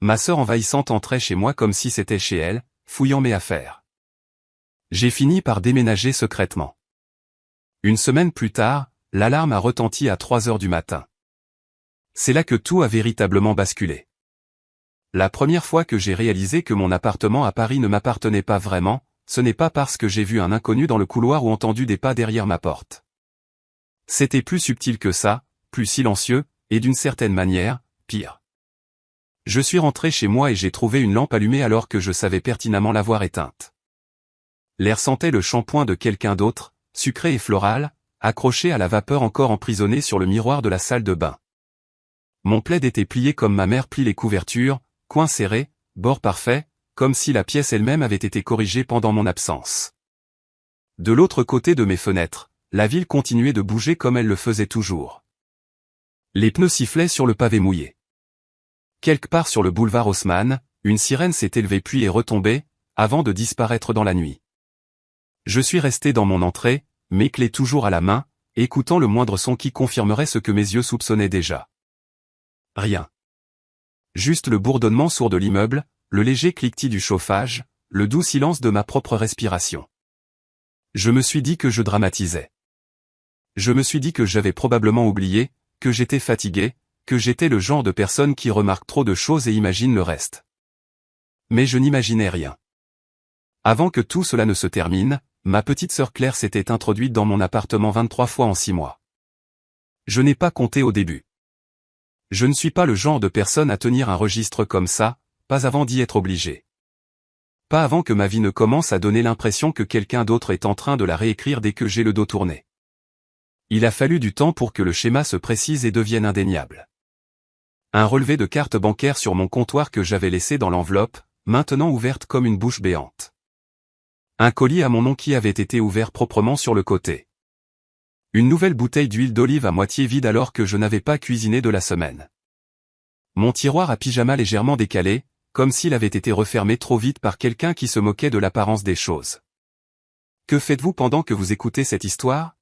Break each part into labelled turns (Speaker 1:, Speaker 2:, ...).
Speaker 1: Ma sœur envahissante entrait chez moi comme si c'était chez elle, fouillant mes affaires. J'ai fini par déménager secrètement. Une semaine plus tard, l'alarme a retenti à 3 heures du matin. C'est là que tout a véritablement basculé. La première fois que j'ai réalisé que mon appartement à Paris ne m'appartenait pas vraiment, ce n'est pas parce que j'ai vu un inconnu dans le couloir ou entendu des pas derrière ma porte. C'était plus subtil que ça, plus silencieux, et d'une certaine manière, pire. Je suis rentré chez moi et j'ai trouvé une lampe allumée alors que je savais pertinemment l'avoir éteinte. L'air sentait le shampoing de quelqu'un d'autre, sucré et floral, accroché à la vapeur encore emprisonnée sur le miroir de la salle de bain. Mon plaid était plié comme ma mère plie les couvertures, coin serré, bord parfait, comme si la pièce elle-même avait été corrigée pendant mon absence. De l'autre côté de mes fenêtres, la ville continuait de bouger comme elle le faisait toujours. Les pneus sifflaient sur le pavé mouillé. Quelque part sur le boulevard Haussmann, une sirène s'est élevée puis est retombée, avant de disparaître dans la nuit. Je suis resté dans mon entrée, mes clés toujours à la main, écoutant le moindre son qui confirmerait ce que mes yeux soupçonnaient déjà. Rien. Juste le bourdonnement sourd de l'immeuble, le léger cliquetis du chauffage, le doux silence de ma propre respiration. Je me suis dit que je dramatisais. Je me suis dit que j'avais probablement oublié, que j'étais fatigué, que j'étais le genre de personne qui remarque trop de choses et imagine le reste. Mais je n'imaginais rien. Avant que tout cela ne se termine, ma petite sœur Claire s'était introduite dans mon appartement 23 fois en 6 mois. Je n'ai pas compté au début. Je ne suis pas le genre de personne à tenir un registre comme ça, pas avant d'y être obligé. Pas avant que ma vie ne commence à donner l'impression que quelqu'un d'autre est en train de la réécrire dès que j'ai le dos tourné. Il a fallu du temps pour que le schéma se précise et devienne indéniable. Un relevé de carte bancaire sur mon comptoir que j'avais laissé dans l'enveloppe, maintenant ouverte comme une bouche béante. Un colis à mon nom qui avait été ouvert proprement sur le côté. Une nouvelle bouteille d'huile d'olive à moitié vide alors que je n'avais pas cuisiné de la semaine. Mon tiroir à pyjama légèrement décalé, comme s'il avait été refermé trop vite par quelqu'un qui se moquait de l'apparence des choses. Que faites-vous pendant que vous écoutez cette histoire?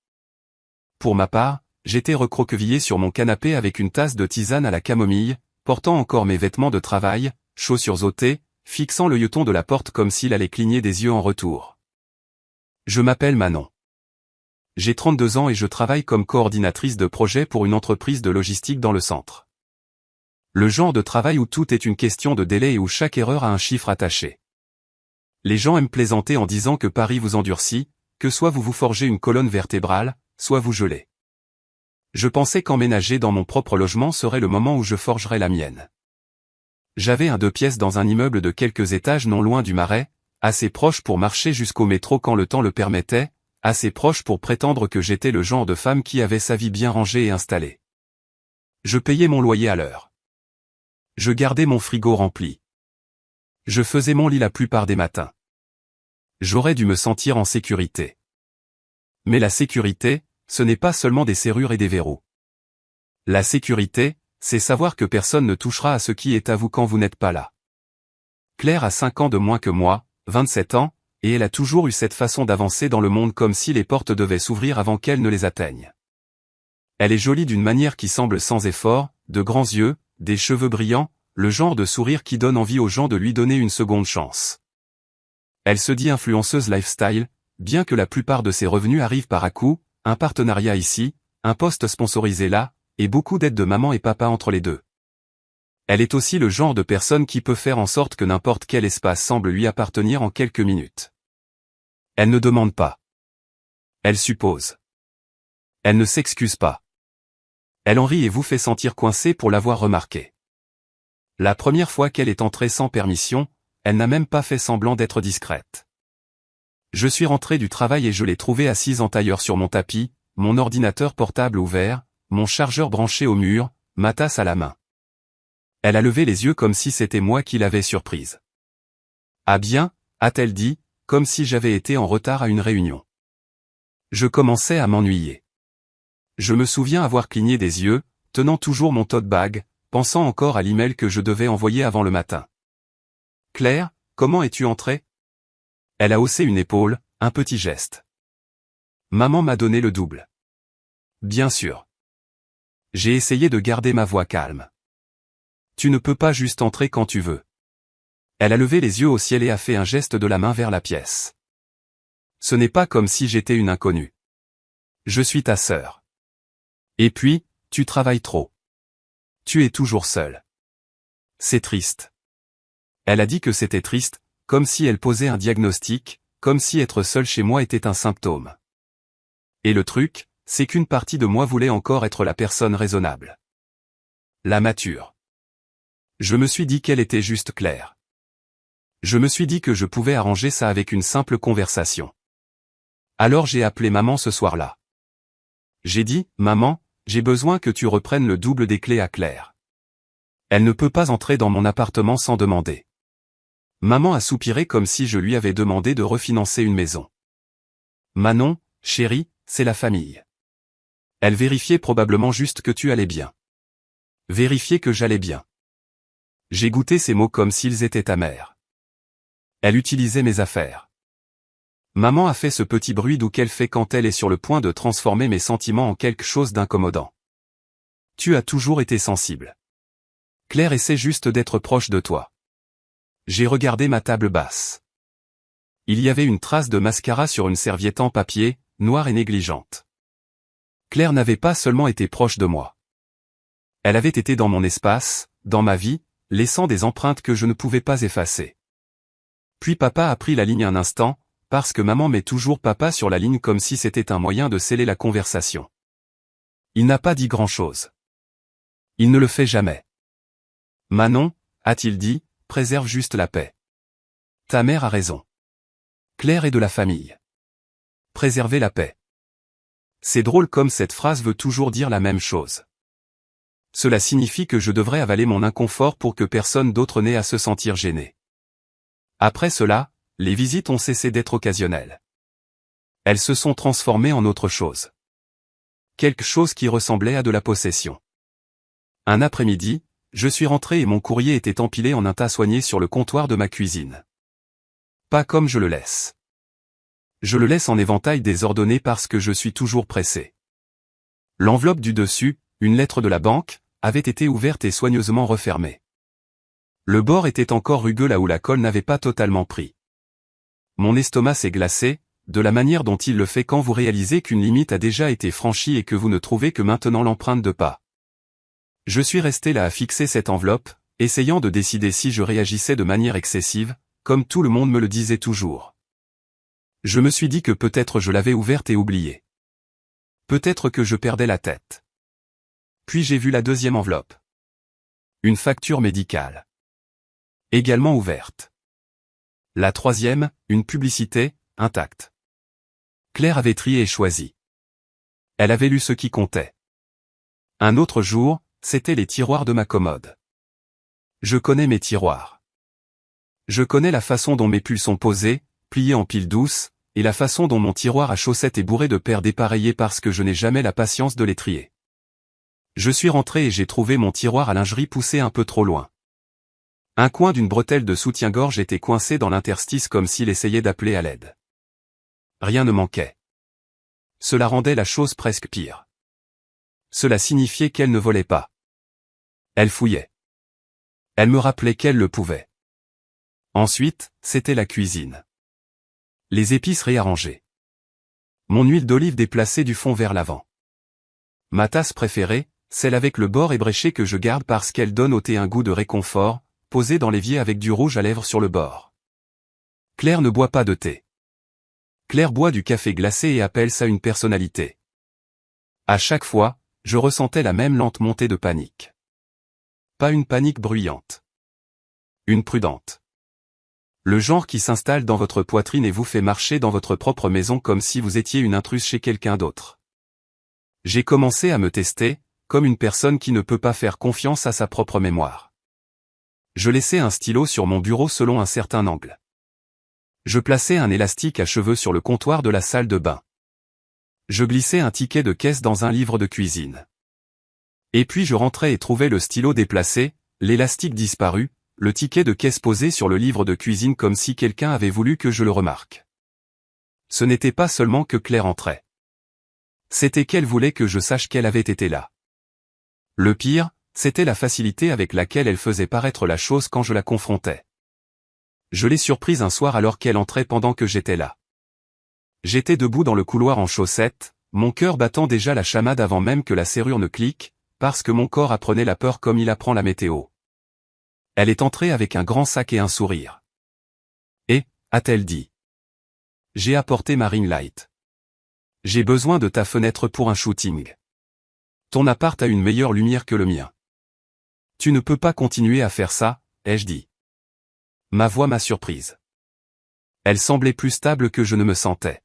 Speaker 1: Pour ma part, j'étais recroquevillé sur mon canapé avec une tasse de tisane à la camomille, portant encore mes vêtements de travail, chaussures ôtées, fixant le l'œilleton de la porte comme s'il allait cligner des yeux en retour. Je m'appelle Manon. J'ai 32 ans et je travaille comme coordinatrice de projet pour une entreprise de logistique dans le centre. Le genre de travail où tout est une question de délai et où chaque erreur a un chiffre attaché. Les gens aiment plaisanter en disant que Paris vous endurcit, que soit vous vous forgez une colonne vertébrale, soit vous gelez. Je pensais qu'emménager dans mon propre logement serait le moment où je forgerais la mienne. J'avais un 2 pièces dans un immeuble de quelques étages non loin du Marais, assez proche pour marcher jusqu'au métro quand le temps le permettait, assez proche pour prétendre que j'étais le genre de femme qui avait sa vie bien rangée et installée. Je payais mon loyer à l'heure. Je gardais mon frigo rempli. Je faisais mon lit la plupart des matins. J'aurais dû me sentir en sécurité. Mais la sécurité, ce n'est pas seulement des serrures et des verrous. La sécurité, c'est savoir que personne ne touchera à ce qui est à vous quand vous n'êtes pas là. Claire a 5 ans de moins que moi, 27 ans, et elle a toujours eu cette façon d'avancer dans le monde comme si les portes devaient s'ouvrir avant qu'elle ne les atteigne. Elle est jolie d'une manière qui semble sans effort, de grands yeux, des cheveux brillants, le genre de sourire qui donne envie aux gens de lui donner une seconde chance. Elle se dit influenceuse lifestyle, bien que la plupart de ses revenus arrivent par à-coups, un partenariat ici, un poste sponsorisé là, et beaucoup d'aides de maman et papa entre les deux. Elle est aussi le genre de personne qui peut faire en sorte que n'importe quel espace semble lui appartenir en quelques minutes. Elle ne demande pas. Elle suppose. Elle ne s'excuse pas. Elle en rit et vous fait sentir coincé pour l'avoir remarqué. La première fois qu'elle est entrée sans permission, elle n'a même pas fait semblant d'être discrète. Je suis rentré du travail et je l'ai trouvée assise en tailleur sur mon tapis, mon ordinateur portable ouvert, mon chargeur branché au mur, ma tasse à la main. Elle a levé les yeux comme si c'était moi qui l'avais surprise. Ah bien, a-t-elle dit, comme si j'avais été en retard à une réunion. Je commençais à m'ennuyer. Je me souviens avoir cligné des yeux, tenant toujours mon tote bag, pensant encore à l'email que je devais envoyer avant le matin. Claire, comment es-tu entrée? Elle a haussé une épaule, un petit geste. Maman m'a donné le double. Bien sûr. J'ai essayé de garder ma voix calme. Tu ne peux pas juste entrer quand tu veux. Elle a levé les yeux au ciel et a fait un geste de la main vers la pièce. Ce n'est pas comme si j'étais une inconnue. Je suis ta sœur. Et puis, tu travailles trop. Tu es toujours seule. C'est triste. Elle a dit que c'était triste, comme si elle posait un diagnostic, comme si être seule chez moi était un symptôme. Et le truc, c'est qu'une partie de moi voulait encore être la personne raisonnable. La mature. Je me suis dit qu'elle était juste claire. Je me suis dit que je pouvais arranger ça avec une simple conversation. Alors j'ai appelé maman ce soir-là. J'ai dit, maman, j'ai besoin que tu reprennes le double des clés à Claire. Elle ne peut pas entrer dans mon appartement sans demander. Maman a soupiré comme si je lui avais demandé de refinancer une maison. Manon, chérie, c'est la famille. Elle vérifiait probablement juste que tu allais bien. Vérifier que j'allais bien. J'ai goûté ces mots comme s'ils étaient amers. Elle utilisait mes affaires. Maman a fait ce petit bruit doux qu'elle fait quand elle est sur le point de transformer mes sentiments en quelque chose d'incommodant. Tu as toujours été sensible. Claire essaie juste d'être proche de toi. J'ai regardé ma table basse. Il y avait une trace de mascara sur une serviette en papier, noire et négligente. Claire n'avait pas seulement été proche de moi. Elle avait été dans mon espace, dans ma vie, laissant des empreintes que je ne pouvais pas effacer. Puis papa a pris la ligne un instant, parce que maman met toujours papa sur la ligne comme si c'était un moyen de sceller la conversation. Il n'a pas dit grand-chose. Il ne le fait jamais. Manon, a-t-il dit, préserve juste la paix. Ta mère a raison. Claire est de la famille. Préserver la paix. C'est drôle comme cette phrase veut toujours dire la même chose. Cela signifie que je devrais avaler mon inconfort pour que personne d'autre n'ait à se sentir gêné. Après cela, les visites ont cessé d'être occasionnelles. Elles se sont transformées en autre chose. Quelque chose qui ressemblait à de la possession. Un après-midi, je suis rentré et mon courrier était empilé en un tas soigné sur le comptoir de ma cuisine. Pas comme je le laisse. Je le laisse en éventail désordonné parce que je suis toujours pressé. L'enveloppe du dessus, une lettre de la banque, avait été ouverte et soigneusement refermée. Le bord était encore rugueux là où la colle n'avait pas totalement pris. Mon estomac s'est glacé, de la manière dont il le fait quand vous réalisez qu'une limite a déjà été franchie et que vous ne trouvez que maintenant l'empreinte de pas. Je suis resté là à fixer cette enveloppe, essayant de décider si je réagissais de manière excessive, comme tout le monde me le disait toujours. Je me suis dit que peut-être je l'avais ouverte et oubliée. Peut-être que je perdais la tête. Puis j'ai vu la deuxième enveloppe. Une facture médicale. Également ouverte. La troisième, une publicité, intacte. Claire avait trié et choisi. Elle avait lu ce qui comptait. Un autre jour, c'était les tiroirs de ma commode. Je connais mes tiroirs. Je connais la façon dont mes pulls sont posés, pliés en piles douces, et la façon dont mon tiroir à chaussettes est bourré de paires dépareillées parce que je n'ai jamais la patience de les trier. Je suis rentré et j'ai trouvé mon tiroir à lingerie poussé un peu trop loin. Un coin d'une bretelle de soutien-gorge était coincé dans l'interstice comme s'il essayait d'appeler à l'aide. Rien ne manquait. Cela rendait la chose presque pire. Cela signifiait qu'elle ne volait pas. Elle fouillait. Elle me rappelait qu'elle le pouvait. Ensuite, c'était la cuisine. Les épices réarrangées. Mon huile d'olive déplacée du fond vers l'avant. Ma tasse préférée, celle avec le bord ébréché que je garde parce qu'elle donne au thé un goût de réconfort, posée dans l'évier avec du rouge à lèvres sur le bord. Claire ne boit pas de thé. Claire boit du café glacé et appelle ça une personnalité. À chaque fois, je ressentais la même lente montée de panique. Pas une panique bruyante. Une prudente. Le genre qui s'installe dans votre poitrine et vous fait marcher dans votre propre maison comme si vous étiez une intruse chez quelqu'un d'autre. J'ai commencé à me tester, comme une personne qui ne peut pas faire confiance à sa propre mémoire. Je laissais un stylo sur mon bureau selon un certain angle. Je plaçais un élastique à cheveux sur le comptoir de la salle de bain. Je glissais un ticket de caisse dans un livre de cuisine. Et puis je rentrais et trouvais le stylo déplacé, l'élastique disparu, le ticket de caisse posé sur le livre de cuisine comme si quelqu'un avait voulu que je le remarque. Ce n'était pas seulement que Claire entrait. C'était qu'elle voulait que je sache qu'elle avait été là. Le pire, c'était la facilité avec laquelle elle faisait paraître la chose quand je la confrontais. Je l'ai surprise un soir alors qu'elle entrait pendant que j'étais là. J'étais debout dans le couloir en chaussettes, mon cœur battant déjà la chamade avant même que la serrure ne clique, parce que mon corps apprenait la peur comme il apprend la météo. Elle est entrée avec un grand sac et un sourire. Et, a-t-elle dit, j'ai apporté ma ring light. J'ai besoin de ta fenêtre pour un shooting. Ton appart a une meilleure lumière que le mien. Tu ne peux pas continuer à faire ça, ai-je dit. Ma voix m'a surprise. Elle semblait plus stable que je ne me sentais.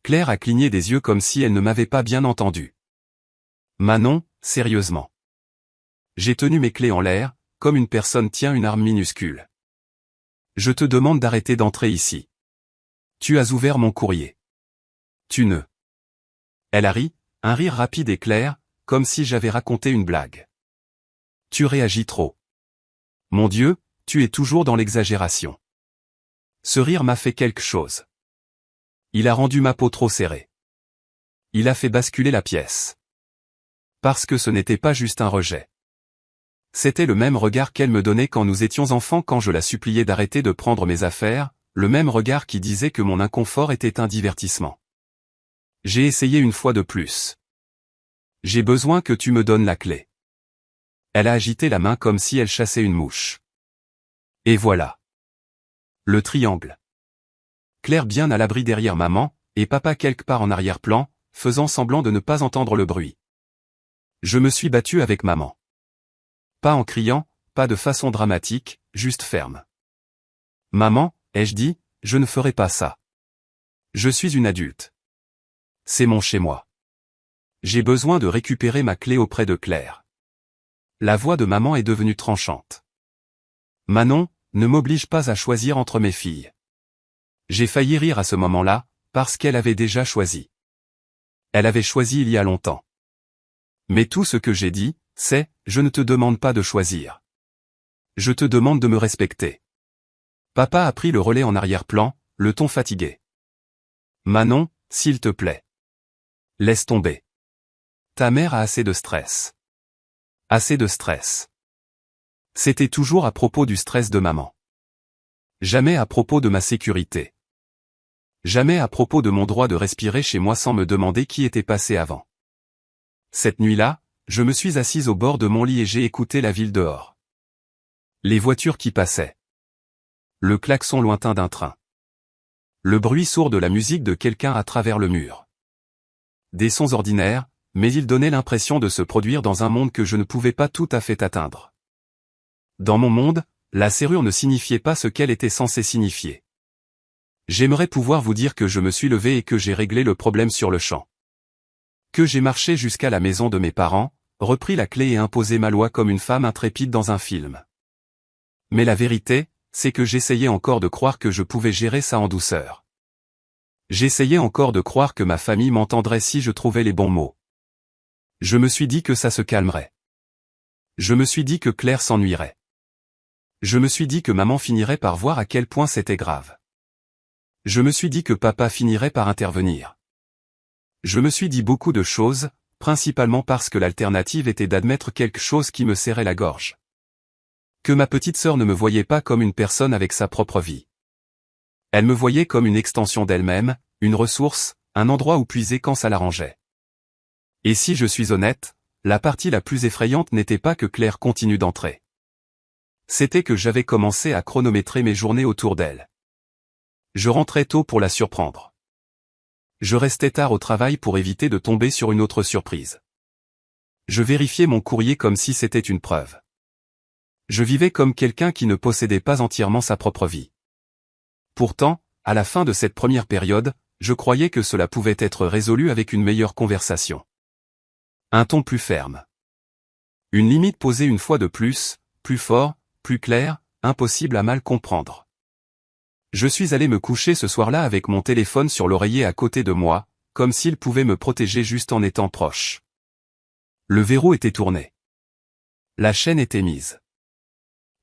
Speaker 1: Claire a cligné des yeux comme si elle ne m'avait pas bien entendu. Manon, sérieusement. J'ai tenu mes clés en l'air, comme une personne tient une arme minuscule. Je te demande d'arrêter d'entrer ici. Tu as ouvert mon courrier. Tu ne. Elle a ri, un rire rapide et clair, comme si j'avais raconté une blague. Tu réagis trop. Mon Dieu, tu es toujours dans l'exagération. Ce rire m'a fait quelque chose. Il a rendu ma peau trop serrée. Il a fait basculer la pièce. Parce que ce n'était pas juste un rejet. C'était le même regard qu'elle me donnait quand nous étions enfants quand je la suppliais d'arrêter de prendre mes affaires, le même regard qui disait que mon inconfort était un divertissement. J'ai essayé une fois de plus. J'ai besoin que tu me donnes la clé. Elle a agité la main comme si elle chassait une mouche. Et voilà. Le triangle. Claire bien à l'abri derrière maman, et papa quelque part en arrière-plan, faisant semblant de ne pas entendre le bruit. Je me suis battu avec maman. Pas en criant, pas de façon dramatique, juste ferme. Maman, ai-je dit, je ne ferai pas ça. Je suis une adulte. C'est mon chez-moi. J'ai besoin de récupérer ma clé auprès de Claire. La voix de maman est devenue tranchante. Manon, ne m'oblige pas à choisir entre mes filles. J'ai failli rire à ce moment-là, parce qu'elle avait déjà choisi. Elle avait choisi il y a longtemps. Mais tout ce que j'ai dit, c'est, je ne te demande pas de choisir. Je te demande de me respecter. Papa a pris le relais en arrière-plan, le ton fatigué. Manon, s'il te plaît. Laisse tomber. Ta mère a assez de stress. Assez de stress. C'était toujours à propos du stress de maman. Jamais à propos de ma sécurité. Jamais à propos de mon droit de respirer chez moi sans me demander qui était passé avant. Cette nuit-là, je me suis assise au bord de mon lit et j'ai écouté la ville dehors. Les voitures qui passaient. Le klaxon lointain d'un train. Le bruit sourd de la musique de quelqu'un à travers le mur. Des sons ordinaires, mais ils donnaient l'impression de se produire dans un monde que je ne pouvais pas tout à fait atteindre. Dans mon monde, la serrure ne signifiait pas ce qu'elle était censée signifier. J'aimerais pouvoir vous dire que je me suis levé et que j'ai réglé le problème sur le champ. Que j'ai marché jusqu'à la maison de mes parents, repris la clé et imposé ma loi comme une femme intrépide dans un film. Mais la vérité, c'est que j'essayais encore de croire que je pouvais gérer ça en douceur. J'essayais encore de croire que ma famille m'entendrait si je trouvais les bons mots. Je me suis dit que ça se calmerait. Je me suis dit que Claire s'ennuierait. Je me suis dit que maman finirait par voir à quel point c'était grave. Je me suis dit que papa finirait par intervenir. Je me suis dit beaucoup de choses, principalement parce que l'alternative était d'admettre quelque chose qui me serrait la gorge. Que ma petite sœur ne me voyait pas comme une personne avec sa propre vie. Elle me voyait comme une extension d'elle-même, une ressource, un endroit où puiser quand ça l'arrangeait. Et si je suis honnête, la partie la plus effrayante n'était pas que Claire continue d'entrer. C'était que j'avais commencé à chronométrer mes journées autour d'elle. Je rentrais tôt pour la surprendre. Je restais tard au travail pour éviter de tomber sur une autre surprise. Je vérifiais mon courrier comme si c'était une preuve. Je vivais comme quelqu'un qui ne possédait pas entièrement sa propre vie. Pourtant, à la fin de cette première période, je croyais que cela pouvait être résolu avec une meilleure conversation. Un ton plus ferme. Une limite posée une fois de plus, plus fort, plus clair, impossible à mal comprendre. Je suis allé me coucher ce soir-là avec mon téléphone sur l'oreiller à côté de moi, comme s'il pouvait me protéger juste en étant proche. Le verrou était tourné. La chaîne était mise.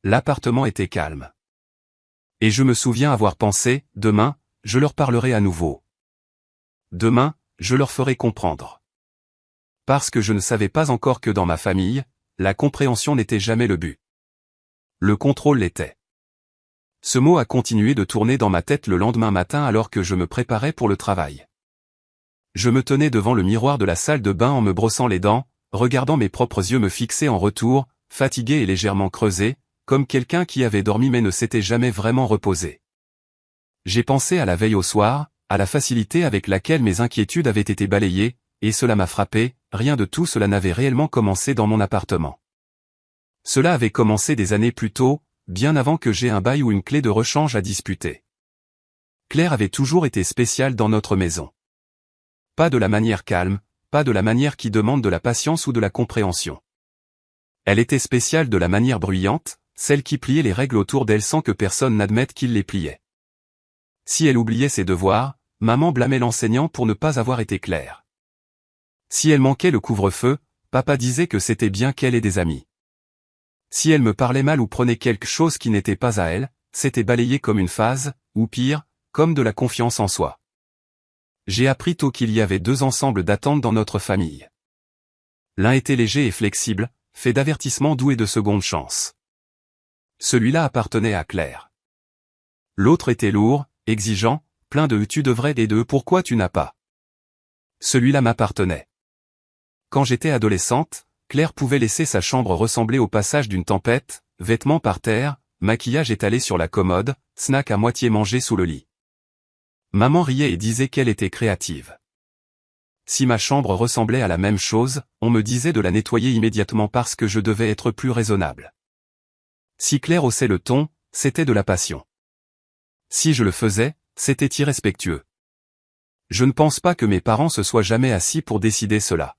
Speaker 1: L'appartement était calme. Et je me souviens avoir pensé, demain, je leur parlerai à nouveau. Demain, je leur ferai comprendre. Parce que je ne savais pas encore que dans ma famille, la compréhension n'était jamais le but. Le contrôle l'était. Ce mot a continué de tourner dans ma tête le lendemain matin alors que je me préparais pour le travail. Je me tenais devant le miroir de la salle de bain en me brossant les dents, regardant mes propres yeux me fixer en retour, fatigué et légèrement creusé, comme quelqu'un qui avait dormi mais ne s'était jamais vraiment reposé. J'ai pensé à la veille au soir, à la facilité avec laquelle mes inquiétudes avaient été balayées, et cela m'a frappé, rien de tout cela n'avait réellement commencé dans mon appartement. Cela avait commencé des années plus tôt, bien avant que j'aie un bail ou une clé de rechange à disputer. Claire avait toujours été spéciale dans notre maison. Pas de la manière calme, pas de la manière qui demande de la patience ou de la compréhension. Elle était spéciale de la manière bruyante, celle qui pliait les règles autour d'elle sans que personne n'admette qu'il les pliait. Si elle oubliait ses devoirs, maman blâmait l'enseignant pour ne pas avoir été claire. Si elle manquait le couvre-feu, papa disait que c'était bien qu'elle ait des amis. Si elle me parlait mal ou prenait quelque chose qui n'était pas à elle, c'était balayé comme une phase, ou pire, comme de la confiance en soi. J'ai appris tôt qu'il y avait deux ensembles d'attentes dans notre famille. L'un était léger et flexible, fait d'avertissements doux et de seconde chance. Celui-là appartenait à Claire. L'autre était lourd, exigeant, plein de « tu devrais » et de « pourquoi tu n'as pas ». Celui-là m'appartenait. Quand j'étais adolescente, Claire pouvait laisser sa chambre ressembler au passage d'une tempête, vêtements par terre, maquillage étalé sur la commode, snack à moitié mangé sous le lit. Maman riait et disait qu'elle était créative. Si ma chambre ressemblait à la même chose, on me disait de la nettoyer immédiatement parce que je devais être plus raisonnable. Si Claire haussait le ton, c'était de la passion. Si je le faisais, c'était irrespectueux. Je ne pense pas que mes parents se soient jamais assis pour décider cela.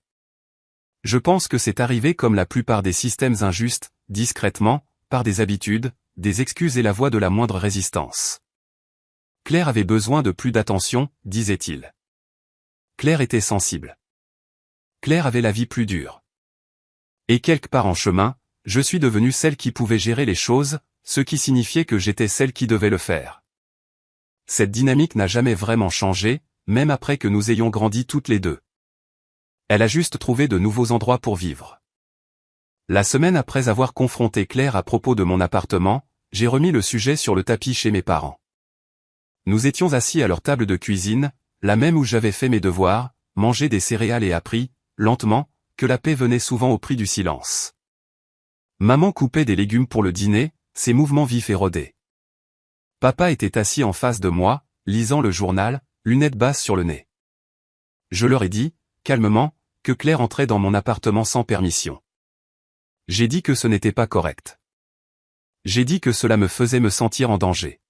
Speaker 1: Je pense que c'est arrivé comme la plupart des systèmes injustes, discrètement, par des habitudes, des excuses et la voix de la moindre résistance. Claire avait besoin de plus d'attention, disait-il. Claire était sensible. Claire avait la vie plus dure. Et quelque part en chemin, je suis devenue celle qui pouvait gérer les choses, ce qui signifiait que j'étais celle qui devait le faire. Cette dynamique n'a jamais vraiment changé, même après que nous ayons grandi toutes les deux. Elle a juste trouvé de nouveaux endroits pour vivre. La semaine après avoir confronté Claire à propos de mon appartement, j'ai remis le sujet sur le tapis chez mes parents. Nous étions assis à leur table de cuisine, la même où j'avais fait mes devoirs, mangé des céréales et appris, lentement, que la paix venait souvent au prix du silence. Maman coupait des légumes pour le dîner, ses mouvements vifs et rodés. Papa était assis en face de moi, lisant le journal, lunettes basses sur le nez. Je leur ai dit, calmement, que Claire entrait dans mon appartement sans permission. J'ai dit que ce n'était pas correct. J'ai dit que cela me faisait me sentir en danger.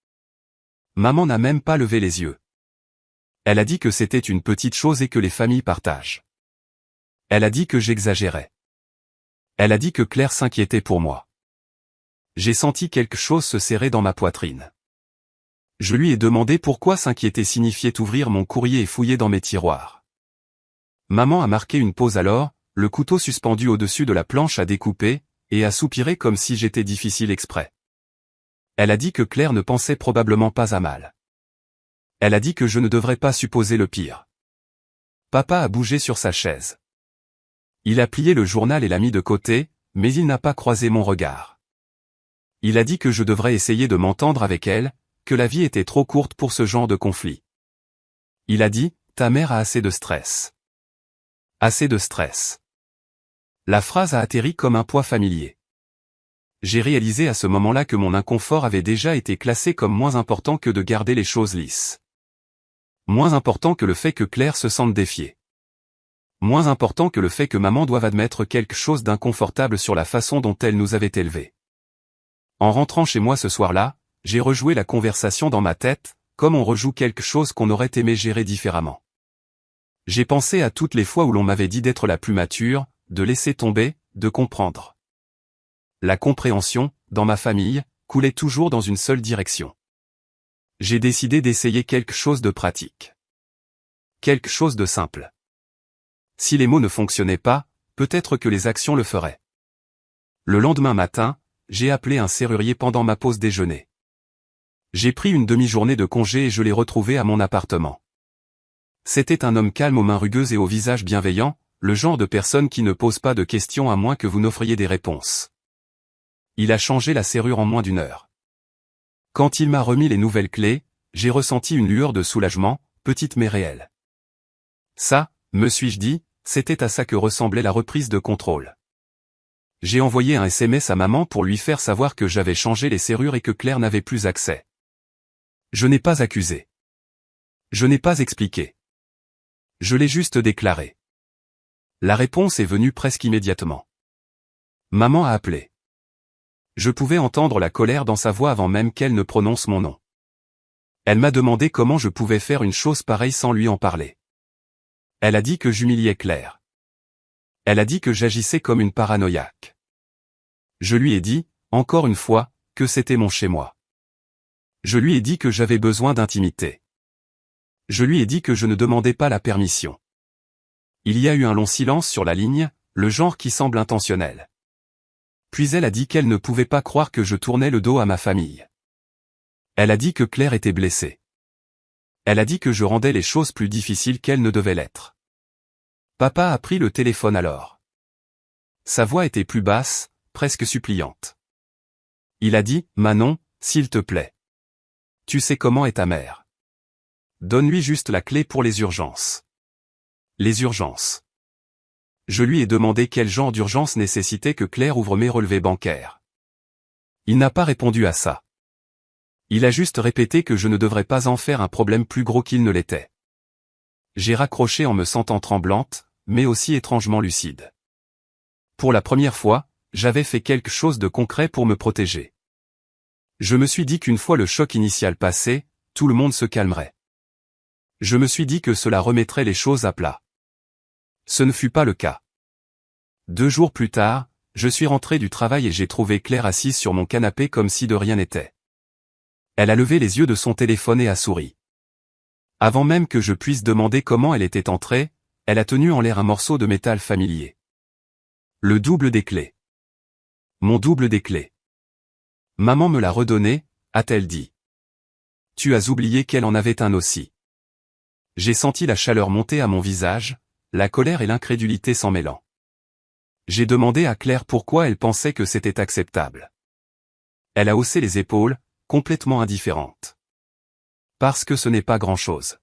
Speaker 1: Maman n'a même pas levé les yeux. Elle a dit que c'était une petite chose et que les familles partagent. Elle a dit que j'exagérais. Elle a dit que Claire s'inquiétait pour moi. J'ai senti quelque chose se serrer dans ma poitrine. Je lui ai demandé pourquoi s'inquiéter signifiait ouvrir mon courrier et fouiller dans mes tiroirs. Maman a marqué une pause alors, le couteau suspendu au-dessus de la planche à découper, et a soupiré comme si j'étais difficile exprès. Elle a dit que Claire ne pensait probablement pas à mal. Elle a dit que je ne devrais pas supposer le pire. Papa a bougé sur sa chaise. Il a plié le journal et l'a mis de côté, mais il n'a pas croisé mon regard. Il a dit que je devrais essayer de m'entendre avec elle, que la vie était trop courte pour ce genre de conflit. Il a dit, ta mère a assez de stress. Assez de stress. La phrase a atterri comme un poids familier. J'ai réalisé à ce moment-là que mon inconfort avait déjà été classé comme moins important que de garder les choses lisses. Moins important que le fait que Claire se sente défiée. Moins important que le fait que maman doive admettre quelque chose d'inconfortable sur la façon dont elle nous avait élevés. En rentrant chez moi ce soir-là, j'ai rejoué la conversation dans ma tête, comme on rejoue quelque chose qu'on aurait aimé gérer différemment. J'ai pensé à toutes les fois où l'on m'avait dit d'être la plus mature, de laisser tomber, de comprendre. La compréhension, dans ma famille, coulait toujours dans une seule direction. J'ai décidé d'essayer quelque chose de pratique. Quelque chose de simple. Si les mots ne fonctionnaient pas, peut-être que les actions le feraient. Le lendemain matin, j'ai appelé un serrurier pendant ma pause déjeuner. J'ai pris une demi-journée de congé et je l'ai retrouvé à mon appartement. C'était un homme calme aux mains rugueuses et au visage bienveillant, le genre de personne qui ne pose pas de questions à moins que vous n'offriez des réponses. Il a changé la serrure en moins d'1 heure. Quand il m'a remis les nouvelles clés, j'ai ressenti une lueur de soulagement, petite mais réelle. Ça, me suis-je dit, c'était à ça que ressemblait la reprise de contrôle. J'ai envoyé un SMS à maman pour lui faire savoir que j'avais changé les serrures et que Claire n'avait plus accès. Je n'ai pas accusé. Je n'ai pas expliqué. Je l'ai juste déclaré. La réponse est venue presque immédiatement. Maman a appelé. Je pouvais entendre la colère dans sa voix avant même qu'elle ne prononce mon nom. Elle m'a demandé comment je pouvais faire une chose pareille sans lui en parler. Elle a dit que j'humiliais Claire. Elle a dit que j'agissais comme une paranoïaque. Je lui ai dit, encore une fois, que c'était mon chez-moi. Je lui ai dit que j'avais besoin d'intimité. Je lui ai dit que je ne demandais pas la permission. Il y a eu un long silence sur la ligne, le genre qui semble intentionnel. Puis elle a dit qu'elle ne pouvait pas croire que je tournais le dos à ma famille. Elle a dit que Claire était blessée. Elle a dit que je rendais les choses plus difficiles qu'elles ne devaient l'être. Papa a pris le téléphone alors. Sa voix était plus basse, presque suppliante. Il a dit, Manon, s'il te plaît. Tu sais comment est ta mère. Donne-lui juste la clé pour les urgences. Les urgences. Je lui ai demandé quel genre d'urgence nécessitait que Claire ouvre mes relevés bancaires. Il n'a pas répondu à ça. Il a juste répété que je ne devrais pas en faire un problème plus gros qu'il ne l'était. J'ai raccroché en me sentant tremblante, mais aussi étrangement lucide. Pour la première fois, j'avais fait quelque chose de concret pour me protéger. Je me suis dit qu'une fois le choc initial passé, tout le monde se calmerait. Je me suis dit que cela remettrait les choses à plat. Ce ne fut pas le cas. 2 jours plus tard, je suis rentré du travail et j'ai trouvé Claire assise sur mon canapé comme si de rien n'était. Elle a levé les yeux de son téléphone et a souri. Avant même que je puisse demander comment elle était entrée, elle a tenu en l'air un morceau de métal familier. Le double des clés. Mon double des clés. Maman me l'a redonné, a-t-elle dit. Tu as oublié qu'elle en avait un aussi. J'ai senti la chaleur monter à mon visage, la colère et l'incrédulité s'en mêlant. J'ai demandé à Claire pourquoi elle pensait que c'était acceptable. Elle a haussé les épaules, complètement indifférente. Parce que ce n'est pas grand-chose.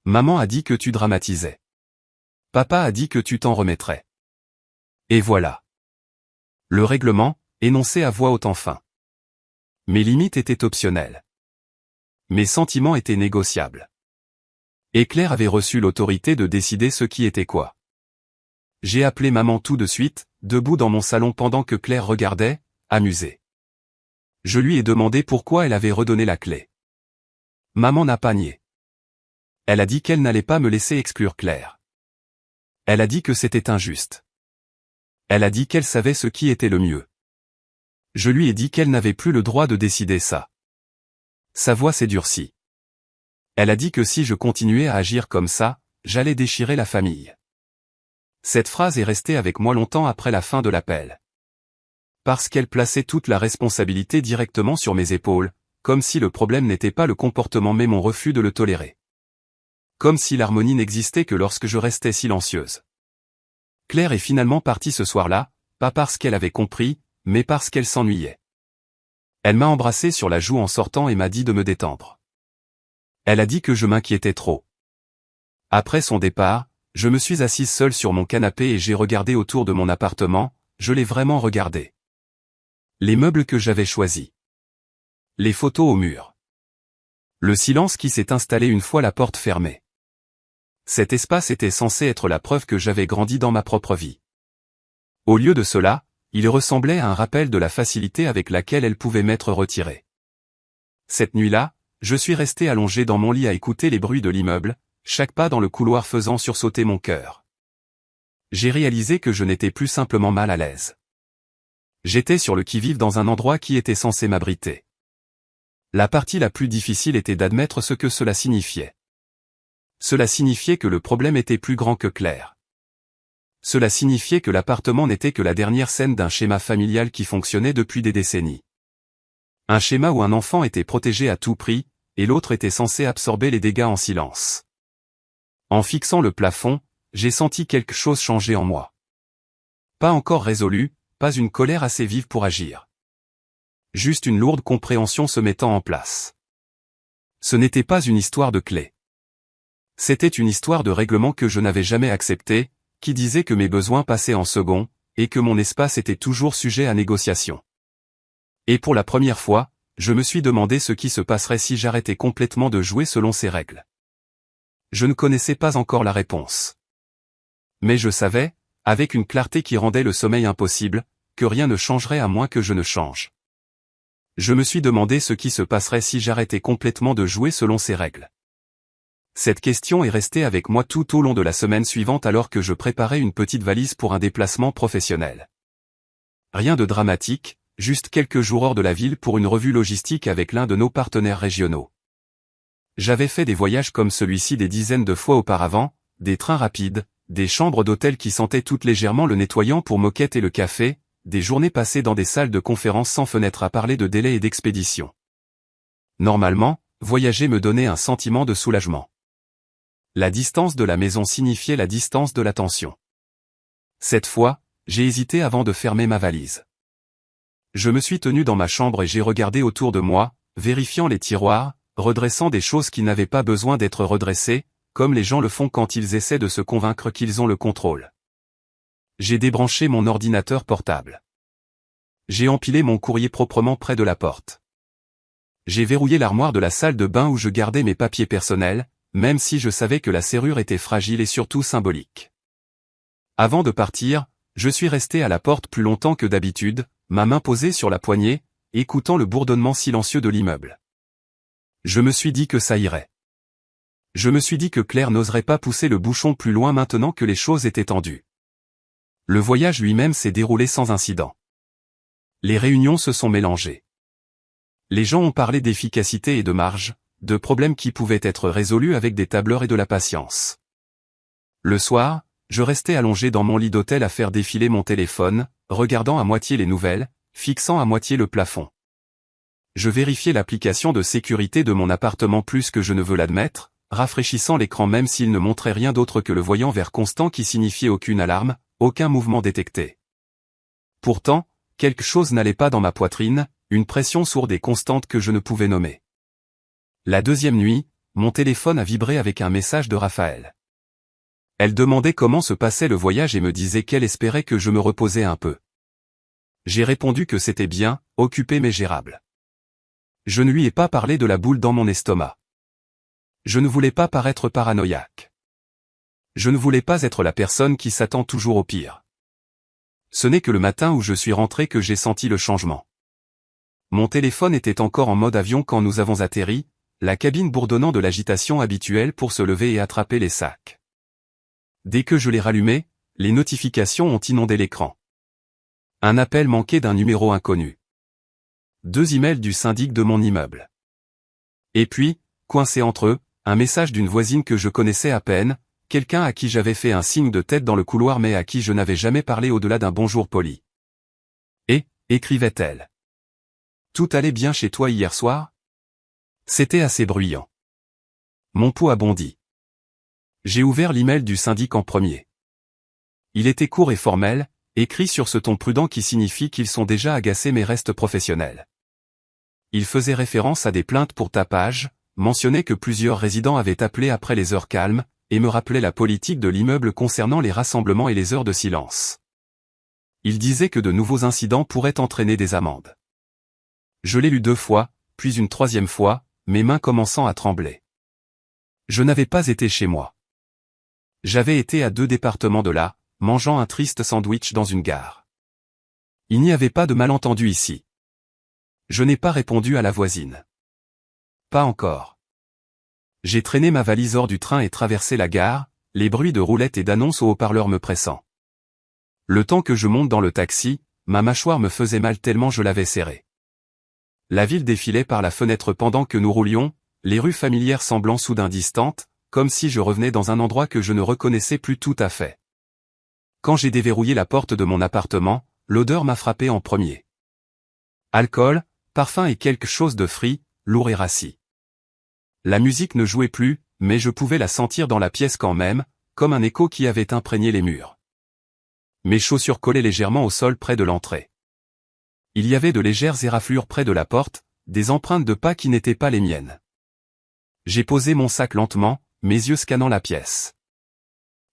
Speaker 1: Maman a dit que tu dramatisais. Papa a dit que tu t'en remettrais. Et voilà. Le règlement, énoncé à voix haute enfin. Mes limites étaient optionnelles. Mes sentiments étaient négociables. Et Claire avait reçu l'autorité de décider ce qui était quoi. J'ai appelé maman tout de suite, debout dans mon salon pendant que Claire regardait, amusée. Je lui ai demandé pourquoi elle avait redonné la clé. Maman n'a pas nié. Elle a dit qu'elle n'allait pas me laisser exclure Claire. Elle a dit que c'était injuste. Elle a dit qu'elle savait ce qui était le mieux. Je lui ai dit qu'elle n'avait plus le droit de décider ça. Sa voix s'est durcie. Elle a dit que si je continuais à agir comme ça, j'allais déchirer la famille. Cette phrase est restée avec moi longtemps après la fin de l'appel. Parce qu'elle plaçait toute la responsabilité directement sur mes épaules, comme si le problème n'était pas le comportement mais mon refus de le tolérer. Comme si l'harmonie n'existait que lorsque je restais silencieuse. Claire est finalement partie ce soir-là, pas parce qu'elle avait compris, mais parce qu'elle s'ennuyait. Elle m'a embrassé sur la joue en sortant et m'a dit de me détendre. Elle a dit que je m'inquiétais trop. Après son départ, je me suis assise seule sur mon canapé et j'ai regardé autour de mon appartement, je l'ai vraiment regardé. Les meubles que j'avais choisis. Les photos au mur. Le silence qui s'est installé une fois la porte fermée. Cet espace était censé être la preuve que j'avais grandi dans ma propre vie. Au lieu de cela, il ressemblait à un rappel de la facilité avec laquelle elle pouvait m'être retirée. Cette nuit-là, je suis resté allongé dans mon lit à écouter les bruits de l'immeuble, chaque pas dans le couloir faisant sursauter mon cœur. J'ai réalisé que je n'étais plus simplement mal à l'aise. J'étais sur le qui-vive dans un endroit qui était censé m'abriter. La partie la plus difficile était d'admettre ce que cela signifiait. Cela signifiait que le problème était plus grand que Claire. Cela signifiait que l'appartement n'était que la dernière scène d'un schéma familial qui fonctionnait depuis des décennies. Un schéma où un enfant était protégé à tout prix, et l'autre était censé absorber les dégâts en silence. En fixant le plafond, j'ai senti quelque chose changer en moi. Pas encore résolu, pas une colère assez vive pour agir. Juste une lourde compréhension se mettant en place. Ce n'était pas une histoire de clé. C'était une histoire de règlement que je n'avais jamais accepté, qui disait que mes besoins passaient en second, et que mon espace était toujours sujet à négociation. Et pour la première fois, je me suis demandé ce qui se passerait si j'arrêtais complètement de jouer selon ces règles. Je ne connaissais pas encore la réponse. Mais je savais, avec une clarté qui rendait le sommeil impossible, que rien ne changerait à moins que je ne change. Je me suis demandé ce qui se passerait si j'arrêtais complètement de jouer selon ces règles. Cette question est restée avec moi tout au long de la semaine suivante alors que je préparais une petite valise pour un déplacement professionnel. Rien de dramatique, juste quelques jours hors de la ville pour une revue logistique avec l'un de nos partenaires régionaux. J'avais fait des voyages comme celui-ci des dizaines de fois auparavant, des trains rapides, des chambres d'hôtel qui sentaient toutes légèrement le nettoyant pour moquette et le café, des journées passées dans des salles de conférence sans fenêtre à parler de délai et d'expédition. Normalement, voyager me donnait un sentiment de soulagement. La distance de la maison signifiait la distance de l'attention. Cette fois, j'ai hésité avant de fermer ma valise. Je me suis tenu dans ma chambre et j'ai regardé autour de moi, vérifiant les tiroirs, redressant des choses qui n'avaient pas besoin d'être redressées, comme les gens le font quand ils essaient de se convaincre qu'ils ont le contrôle. J'ai débranché mon ordinateur portable. J'ai empilé mon courrier proprement près de la porte. J'ai verrouillé l'armoire de la salle de bain où je gardais mes papiers personnels, même si je savais que la serrure était fragile et surtout symbolique. Avant de partir, je suis resté à la porte plus longtemps que d'habitude, ma main posée sur la poignée, écoutant le bourdonnement silencieux de l'immeuble. Je me suis dit que ça irait. Je me suis dit que Claire n'oserait pas pousser le bouchon plus loin maintenant que les choses étaient tendues. Le voyage lui-même s'est déroulé sans incident. Les réunions se sont mélangées. Les gens ont parlé d'efficacité et de marge, de problèmes qui pouvaient être résolus avec des tableurs et de la patience. Le soir, je restais allongé dans mon lit d'hôtel à faire défiler mon téléphone, regardant à moitié les nouvelles, fixant à moitié le plafond. Je vérifiais l'application de sécurité de mon appartement plus que je ne veux l'admettre, rafraîchissant l'écran même s'il ne montrait rien d'autre que le voyant vert constant qui signifiait aucune alarme, aucun mouvement détecté. Pourtant, quelque chose n'allait pas dans ma poitrine, une pression sourde et constante que je ne pouvais nommer. La deuxième nuit, mon téléphone a vibré avec un message de Raphaël. Elle demandait comment se passait le voyage et me disait qu'elle espérait que je me reposais un peu. J'ai répondu que c'était bien, occupé mais gérable. Je ne lui ai pas parlé de la boule dans mon estomac. Je ne voulais pas paraître paranoïaque. Je ne voulais pas être la personne qui s'attend toujours au pire. Ce n'est que le matin où je suis rentré que j'ai senti le changement. Mon téléphone était encore en mode avion quand nous avons atterri, la cabine bourdonnant de l'agitation habituelle pour se lever et attraper les sacs. Dès que je l'ai rallumé, les notifications ont inondé l'écran. Un appel manqué d'un numéro inconnu. 2 emails du syndic de mon immeuble. Et puis, coincé entre eux, un message d'une voisine que je connaissais à peine, quelqu'un à qui j'avais fait un signe de tête dans le couloir mais à qui je n'avais jamais parlé au-delà d'un bonjour poli. Et, écrivait-elle. Tout allait bien chez toi hier soir ? C'était assez bruyant. Mon pouls a bondi. J'ai ouvert l'email du syndic en premier. Il était court et formel, écrit sur ce ton prudent qui signifie qu'ils sont déjà agacés mais restent professionnels. Il faisait référence à des plaintes pour tapage, mentionnait que plusieurs résidents avaient appelé après les heures calmes, et me rappelait la politique de l'immeuble concernant les rassemblements et les heures de silence. Il disait que de nouveaux incidents pourraient entraîner des amendes. Je l'ai lu 2 fois, puis une 3e fois, mes mains commençant à trembler. Je n'avais pas été chez moi. J'avais été à 2 départements de là, mangeant un triste sandwich dans une gare. Il n'y avait pas de malentendu ici. Je n'ai pas répondu à la voisine. Pas encore. J'ai traîné ma valise hors du train et traversé la gare, les bruits de roulettes et d'annonces au haut-parleur me pressant. Le temps que je monte dans le taxi, ma mâchoire me faisait mal tellement je l'avais serrée. La ville défilait par la fenêtre pendant que nous roulions, les rues familières semblant soudain distantes, comme si je revenais dans un endroit que je ne reconnaissais plus tout à fait. Quand j'ai déverrouillé la porte de mon appartement, l'odeur m'a frappé en premier. Alcool, parfum et quelque chose de frit, lourd et rassis. La musique ne jouait plus, mais je pouvais la sentir dans la pièce quand même, comme un écho qui avait imprégné les murs. Mes chaussures collaient légèrement au sol près de l'entrée. Il y avait de légères éraflures près de la porte, des empreintes de pas qui n'étaient pas les miennes. J'ai posé mon sac lentement, mes yeux scannant la pièce.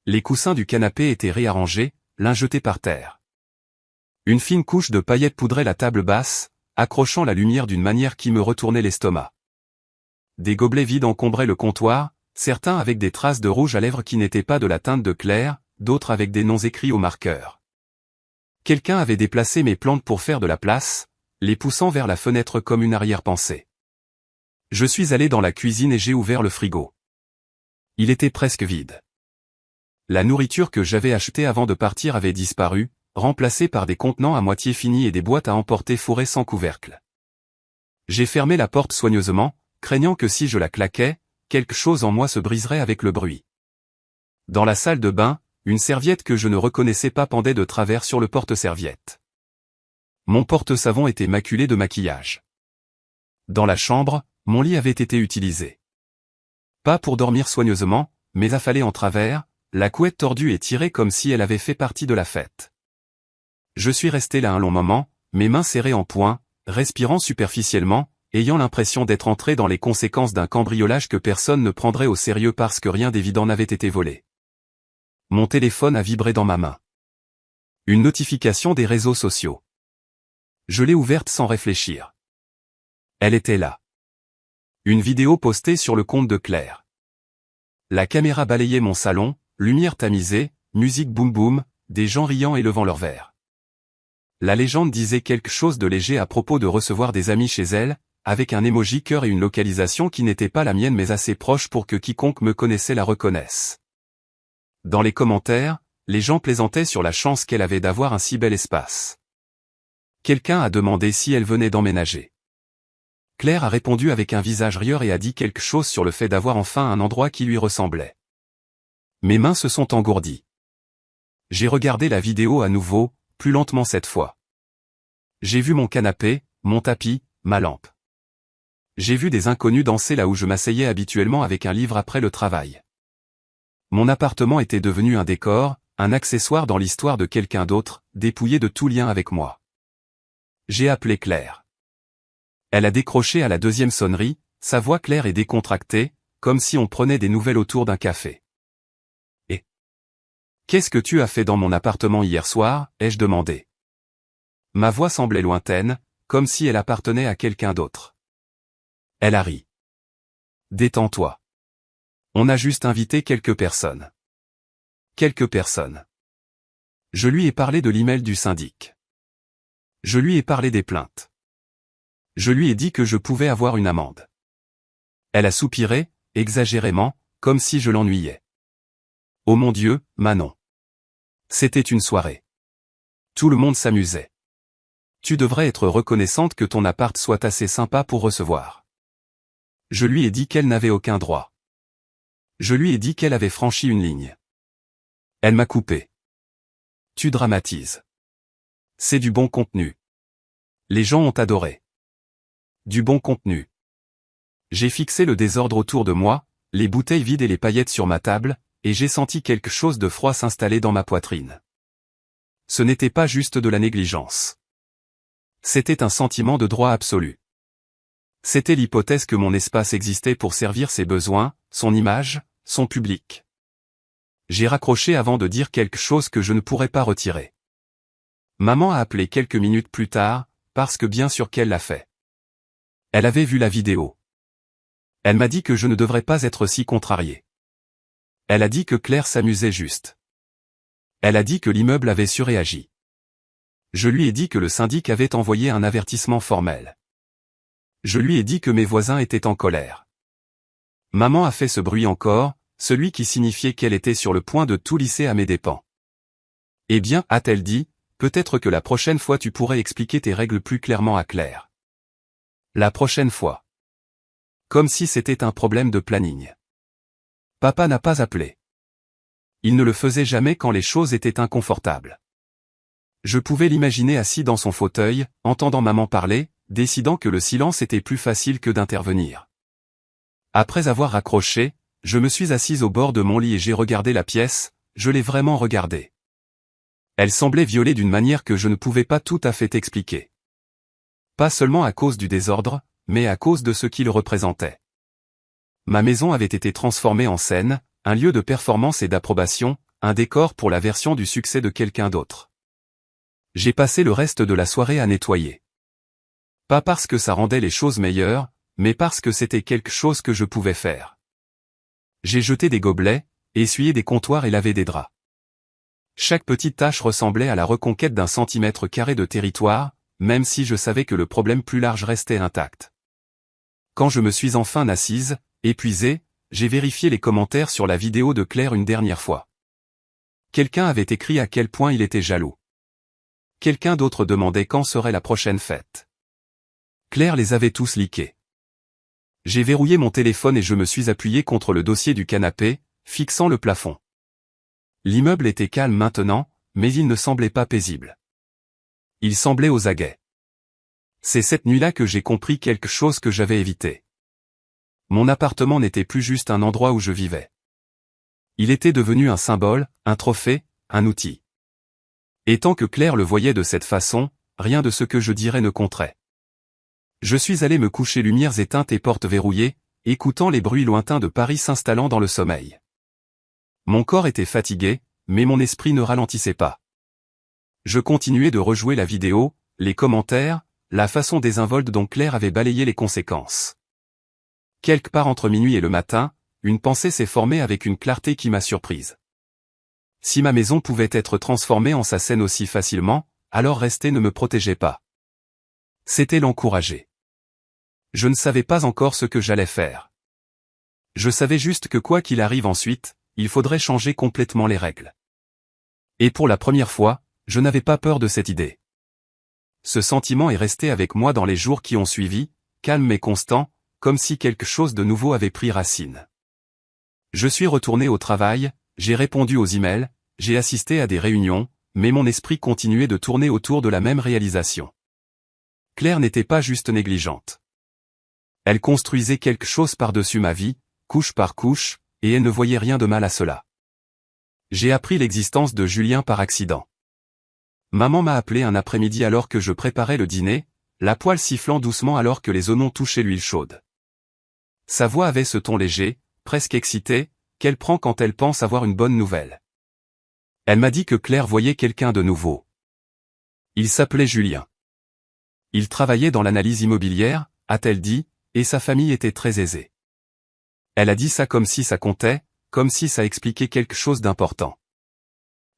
Speaker 1: Les coussins du canapé étaient réarrangés, l'un jeté par terre. Une fine couche de paillettes poudrait la table basse, accrochant la lumière d'une manière qui me retournait l'estomac. Des gobelets vides encombraient le comptoir, certains avec des traces de rouge à lèvres qui n'étaient pas de la teinte de Claire, d'autres avec des noms écrits au marqueur. Quelqu'un avait déplacé mes plantes pour faire de la place, les poussant vers la fenêtre comme une arrière-pensée. Je suis allé dans la cuisine et j'ai ouvert le frigo. Il était presque vide. La nourriture que j'avais achetée avant de partir avait disparu, remplacée par des contenants à moitié finis et des boîtes à emporter fourrées sans couvercle. J'ai fermé la porte soigneusement, craignant que si je la claquais, quelque chose en moi se briserait avec le bruit. Dans la salle de bain, une serviette que je ne reconnaissais pas pendait de travers sur le porte-serviette. Mon porte-savon était maculé de maquillage. Dans la chambre, mon lit avait été utilisé. Pas pour dormir soigneusement, mais affalé en travers, la couette tordue et tirée comme si elle avait fait partie de la fête. Je suis resté là un long moment, mes mains serrées en poing, respirant superficiellement, ayant l'impression d'être entré dans les conséquences d'un cambriolage que personne ne prendrait au sérieux parce que rien d'évident n'avait été volé. Mon téléphone a vibré dans ma main. Une notification des réseaux sociaux. Je l'ai ouverte sans réfléchir. Elle était là. Une vidéo postée sur le compte de Claire. La caméra balayait mon salon, lumière tamisée, musique boum boum, des gens riant et levant leurs verres. La légende disait quelque chose de léger à propos de recevoir des amis chez elle, avec un emoji cœur et une localisation qui n'était pas la mienne mais assez proche pour que quiconque me connaissait la reconnaisse. Dans les commentaires, les gens plaisantaient sur la chance qu'elle avait d'avoir un si bel espace. Quelqu'un a demandé si elle venait d'emménager. Claire a répondu avec un visage rieur et a dit quelque chose sur le fait d'avoir enfin un endroit qui lui ressemblait. Mes mains se sont engourdies. J'ai regardé la vidéo à nouveau, plus lentement cette fois. J'ai vu mon canapé, mon tapis, ma lampe. J'ai vu des inconnus danser là où je m'asseyais habituellement avec un livre après le travail. Mon appartement était devenu un décor, un accessoire dans l'histoire de quelqu'un d'autre, dépouillé de tout lien avec moi. J'ai appelé Claire. Elle a décroché à la deuxième sonnerie, sa voix claire et décontractée, comme si on prenait des nouvelles autour d'un café. « Et qu'est-ce que tu as fait dans mon appartement hier soir ?» ai-je demandé. Ma voix semblait lointaine, comme si elle appartenait à quelqu'un d'autre. Elle a ri. « Détends-toi. On a juste invité quelques personnes. » Quelques personnes. Je lui ai parlé de l'email du syndic. Je lui ai parlé des plaintes. Je lui ai dit que je pouvais avoir une amende. Elle a soupiré, exagérément, comme si je l'ennuyais. Oh mon Dieu, Manon. C'était une soirée. Tout le monde s'amusait. Tu devrais être reconnaissante que ton appart soit assez sympa pour recevoir. Je lui ai dit qu'elle n'avait aucun droit. Je lui ai dit qu'elle avait franchi une ligne. Elle m'a coupé. Tu dramatises. C'est du bon contenu. Les gens ont adoré. Du bon contenu. J'ai fixé le désordre autour de moi, les bouteilles vides et les paillettes sur ma table, et j'ai senti quelque chose de froid s'installer dans ma poitrine. Ce n'était pas juste de la négligence. C'était un sentiment de droit absolu. C'était l'hypothèse que mon espace existait pour servir ses besoins, son image, son public. J'ai raccroché avant de dire quelque chose que je ne pourrais pas retirer. Maman a appelé quelques minutes plus tard, parce que bien sûr qu'elle l'a fait. Elle avait vu la vidéo. Elle m'a dit que je ne devrais pas être si contrarié. Elle a dit que Claire s'amusait juste. Elle a dit que l'immeuble avait surréagi. Je lui ai dit que le syndic avait envoyé un avertissement formel. Je lui ai dit que mes voisins étaient en colère. Maman a fait ce bruit encore, celui qui signifiait qu'elle était sur le point de tout lisser à mes dépens. Eh bien, a-t-elle dit, peut-être que la prochaine fois tu pourrais expliquer tes règles plus clairement à Claire. La prochaine fois. Comme si c'était un problème de planning. Papa n'a pas appelé. Il ne le faisait jamais quand les choses étaient inconfortables. Je pouvais l'imaginer assis dans son fauteuil, entendant maman parler, décidant que le silence était plus facile que d'intervenir. Après avoir raccroché, je me suis assise au bord de mon lit et j'ai regardé la pièce, je l'ai vraiment regardée. Elle semblait violée d'une manière que je ne pouvais pas tout à fait expliquer. Pas seulement à cause du désordre, mais à cause de ce qu'il représentait. Ma maison avait été transformée en scène, un lieu de performance et d'approbation, un décor pour la version du succès de quelqu'un d'autre. J'ai passé le reste de la soirée à nettoyer. Pas parce que ça rendait les choses meilleures, mais parce que c'était quelque chose que je pouvais faire. J'ai jeté des gobelets, essuyé des comptoirs et lavé des draps. Chaque petite tâche ressemblait à la reconquête d'un centimètre carré de territoire, même si je savais que le problème plus large restait intact. Quand je me suis enfin assise, épuisé, j'ai vérifié les commentaires sur la vidéo de Claire une dernière fois. Quelqu'un avait écrit à quel point il était jaloux. Quelqu'un d'autre demandait quand serait la prochaine fête. Claire les avait tous liqués. J'ai verrouillé mon téléphone et je me suis appuyé contre le dossier du canapé, fixant le plafond. L'immeuble était calme maintenant, mais il ne semblait pas paisible. Il semblait aux aguets. C'est cette nuit-là que j'ai compris quelque chose que j'avais évité. Mon appartement n'était plus juste un endroit où je vivais. Il était devenu un symbole, un trophée, un outil. Et tant que Claire le voyait de cette façon, rien de ce que je dirais ne compterait. Je suis allé me coucher lumières éteintes et portes verrouillées, écoutant les bruits lointains de Paris s'installant dans le sommeil. Mon corps était fatigué, mais mon esprit ne ralentissait pas. Je continuais de rejouer la vidéo, les commentaires, la façon désinvolte dont Claire avait balayé les conséquences. Quelque part entre minuit et le matin, une pensée s'est formée avec une clarté qui m'a surprise. Si ma maison pouvait être transformée en sa scène aussi facilement, alors rester ne me protégeait pas. C'était l'encourager. Je ne savais pas encore ce que j'allais faire. Je savais juste que quoi qu'il arrive ensuite, il faudrait changer complètement les règles. Et pour la première fois, je n'avais pas peur de cette idée. Ce sentiment est resté avec moi dans les jours qui ont suivi, calme mais constant, comme si quelque chose de nouveau avait pris racine. Je suis retourné au travail, j'ai répondu aux emails, j'ai assisté à des réunions, mais mon esprit continuait de tourner autour de la même réalisation. Claire n'était pas juste négligente. Elle construisait quelque chose par-dessus ma vie, couche par couche, et elle ne voyait rien de mal à cela. J'ai appris l'existence de Julien par accident. Maman m'a appelé un après-midi alors que je préparais le dîner, la poêle sifflant doucement alors que les oignons touchaient l'huile chaude. Sa voix avait ce ton léger, presque excité, qu'elle prend quand elle pense avoir une bonne nouvelle. Elle m'a dit que Claire voyait quelqu'un de nouveau. Il s'appelait Julien. Il travaillait dans l'analyse immobilière, a-t-elle dit, et sa famille était très aisée. Elle a dit ça comme si ça comptait, comme si ça expliquait quelque chose d'important.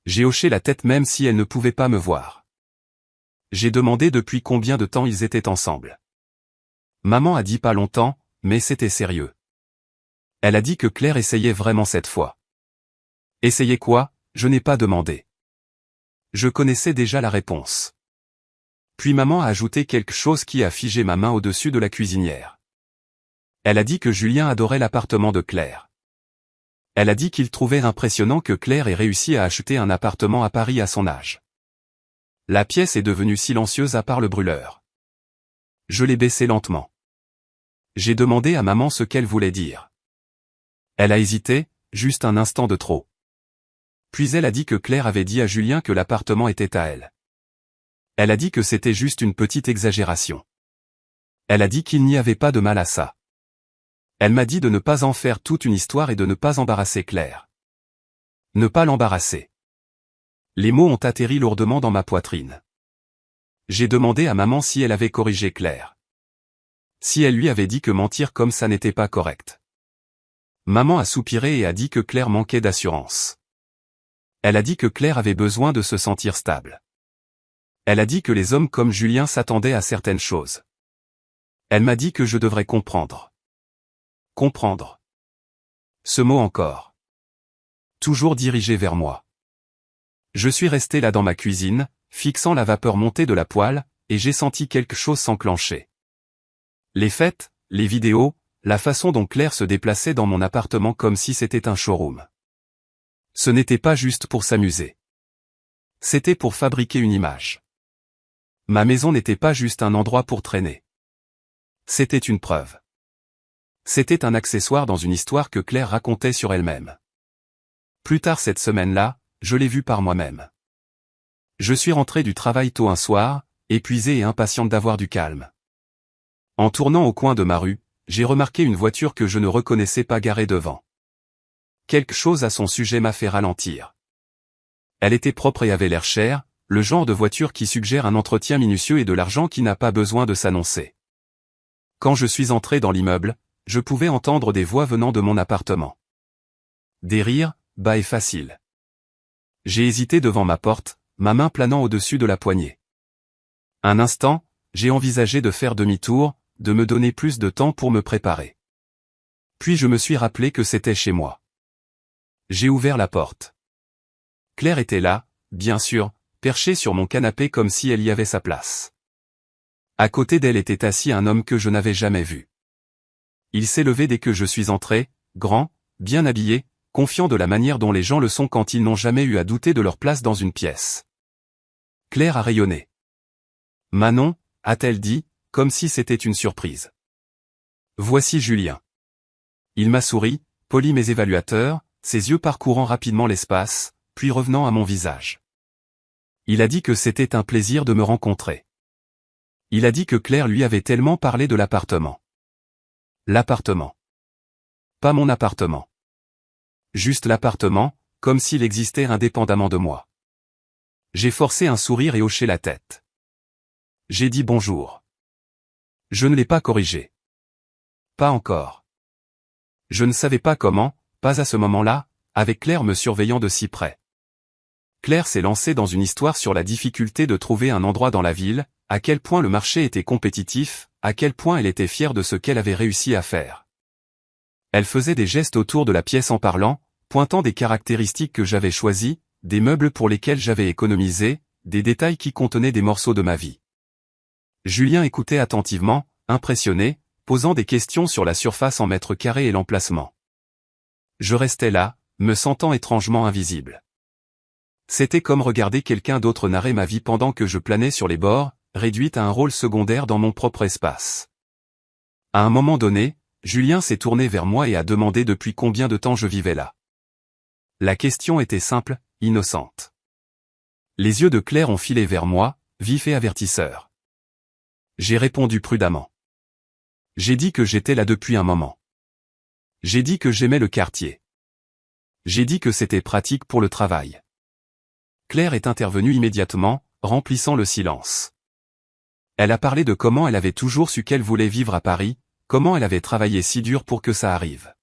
Speaker 1: J'ai hoché la tête même si elle ne pouvait pas me voir. J'ai demandé depuis combien de temps ils étaient ensemble. Maman a dit pas longtemps, mais c'était sérieux. Elle a dit que Claire essayait vraiment cette fois. Essayer quoi? Je n'ai pas demandé. Je connaissais déjà la réponse. Puis maman a ajouté quelque chose qui a figé ma main au-dessus de la cuisinière. Elle a dit que Julien adorait l'appartement de Claire. Elle a dit qu'il trouvait impressionnant que Claire ait réussi à acheter un appartement à Paris à son âge. La pièce est devenue silencieuse à part le brûleur. Je l'ai baissé lentement. J'ai demandé à maman ce qu'elle voulait dire. Elle a hésité, juste un instant de trop. Puis elle a dit que Claire avait dit à Julien que l'appartement était à elle. Elle a dit que c'était juste une petite exagération. Elle a dit qu'il n'y avait pas de mal à ça. Elle m'a dit de ne pas en faire toute une histoire et de ne pas embarrasser Claire. Ne pas l'embarrasser. Les mots ont atterri lourdement dans ma poitrine. J'ai demandé à maman si elle avait corrigé Claire. Si elle lui avait dit que mentir comme ça n'était pas correct. Maman a soupiré et a dit que Claire manquait d'assurance. Elle a dit que Claire avait besoin de se sentir stable. Elle a dit que les hommes comme Julien s'attendaient à certaines choses. Elle m'a dit que je devrais comprendre. Comprendre. Ce mot encore. Toujours dirigé vers moi. Je suis resté là dans ma cuisine, fixant la vapeur montée de la poêle, et j'ai senti quelque chose s'enclencher. Les fêtes, les vidéos, la façon dont Claire se déplaçait dans mon appartement comme si c'était un showroom. Ce n'était pas juste pour s'amuser. C'était pour fabriquer une image. Ma maison n'était pas juste un endroit pour traîner. C'était une preuve. C'était un accessoire dans une histoire que Claire racontait sur elle-même. Plus tard cette semaine-là, je l'ai vue par moi-même. Je suis rentré du travail tôt un soir, épuisé et impatiente d'avoir du calme. En tournant au coin de ma rue, j'ai remarqué une voiture que je ne reconnaissais pas garée devant. Quelque chose à son sujet m'a fait ralentir. Elle était propre et avait l'air chère, le genre de voiture qui suggère un entretien minutieux et de l'argent qui n'a pas besoin de s'annoncer. Quand je suis entré dans l'immeuble, je pouvais entendre des voix venant de mon appartement. Des rires, bas et faciles. J'ai hésité devant ma porte, ma main planant au-dessus de la poignée. Un instant, j'ai envisagé de faire demi-tour, de me donner plus de temps pour me préparer. Puis je me suis rappelé que c'était chez moi. J'ai ouvert la porte. Claire était là, bien sûr, perchée sur mon canapé comme si elle y avait sa place. À côté d'elle était assis un homme que je n'avais jamais vu. Il s'est levé dès que je suis entré, grand, bien habillé, confiant de la manière dont les gens le sont quand ils n'ont jamais eu à douter de leur place dans une pièce. Claire a rayonné. « Manon », a-t-elle dit, comme si c'était une surprise. « Voici Julien. » Il m'a souri, poli mais évaluateur, ses yeux parcourant rapidement l'espace, puis revenant à mon visage. Il a dit que c'était un plaisir de me rencontrer. Il a dit que Claire lui avait tellement parlé de l'appartement. L'appartement. Pas mon appartement. Juste l'appartement, comme s'il existait indépendamment de moi. J'ai forcé un sourire et hoché la tête. J'ai dit bonjour. Je ne l'ai pas corrigé. Pas encore. Je ne savais pas comment, pas à ce moment-là, avec Claire me surveillant de si près. Claire s'est lancée dans une histoire sur la difficulté de trouver un endroit dans la ville, à quel point le marché était compétitif, à quel point elle était fière de ce qu'elle avait réussi à faire. Elle faisait des gestes autour de la pièce en parlant, pointant des caractéristiques que j'avais choisies, des meubles pour lesquels j'avais économisé, des détails qui contenaient des morceaux de ma vie. Julien écoutait attentivement, impressionné, posant des questions sur la surface en mètres carrés et l'emplacement. Je restais là, me sentant étrangement invisible. C'était comme regarder quelqu'un d'autre narrer ma vie pendant que je planais sur les bords, réduite à un rôle secondaire dans mon propre espace. À un moment donné, Julien s'est tourné vers moi et a demandé depuis combien de temps je vivais là. La question était simple, innocente. Les yeux de Claire ont filé vers moi, vifs et avertisseurs. J'ai répondu prudemment. J'ai dit que j'étais là depuis un moment. J'ai dit que j'aimais le quartier. J'ai dit que c'était pratique pour le travail. Claire est intervenue immédiatement, remplissant le silence. Elle a parlé de comment elle avait toujours su qu'elle voulait vivre à Paris, comment elle avait travaillé si dur pour que ça arrive.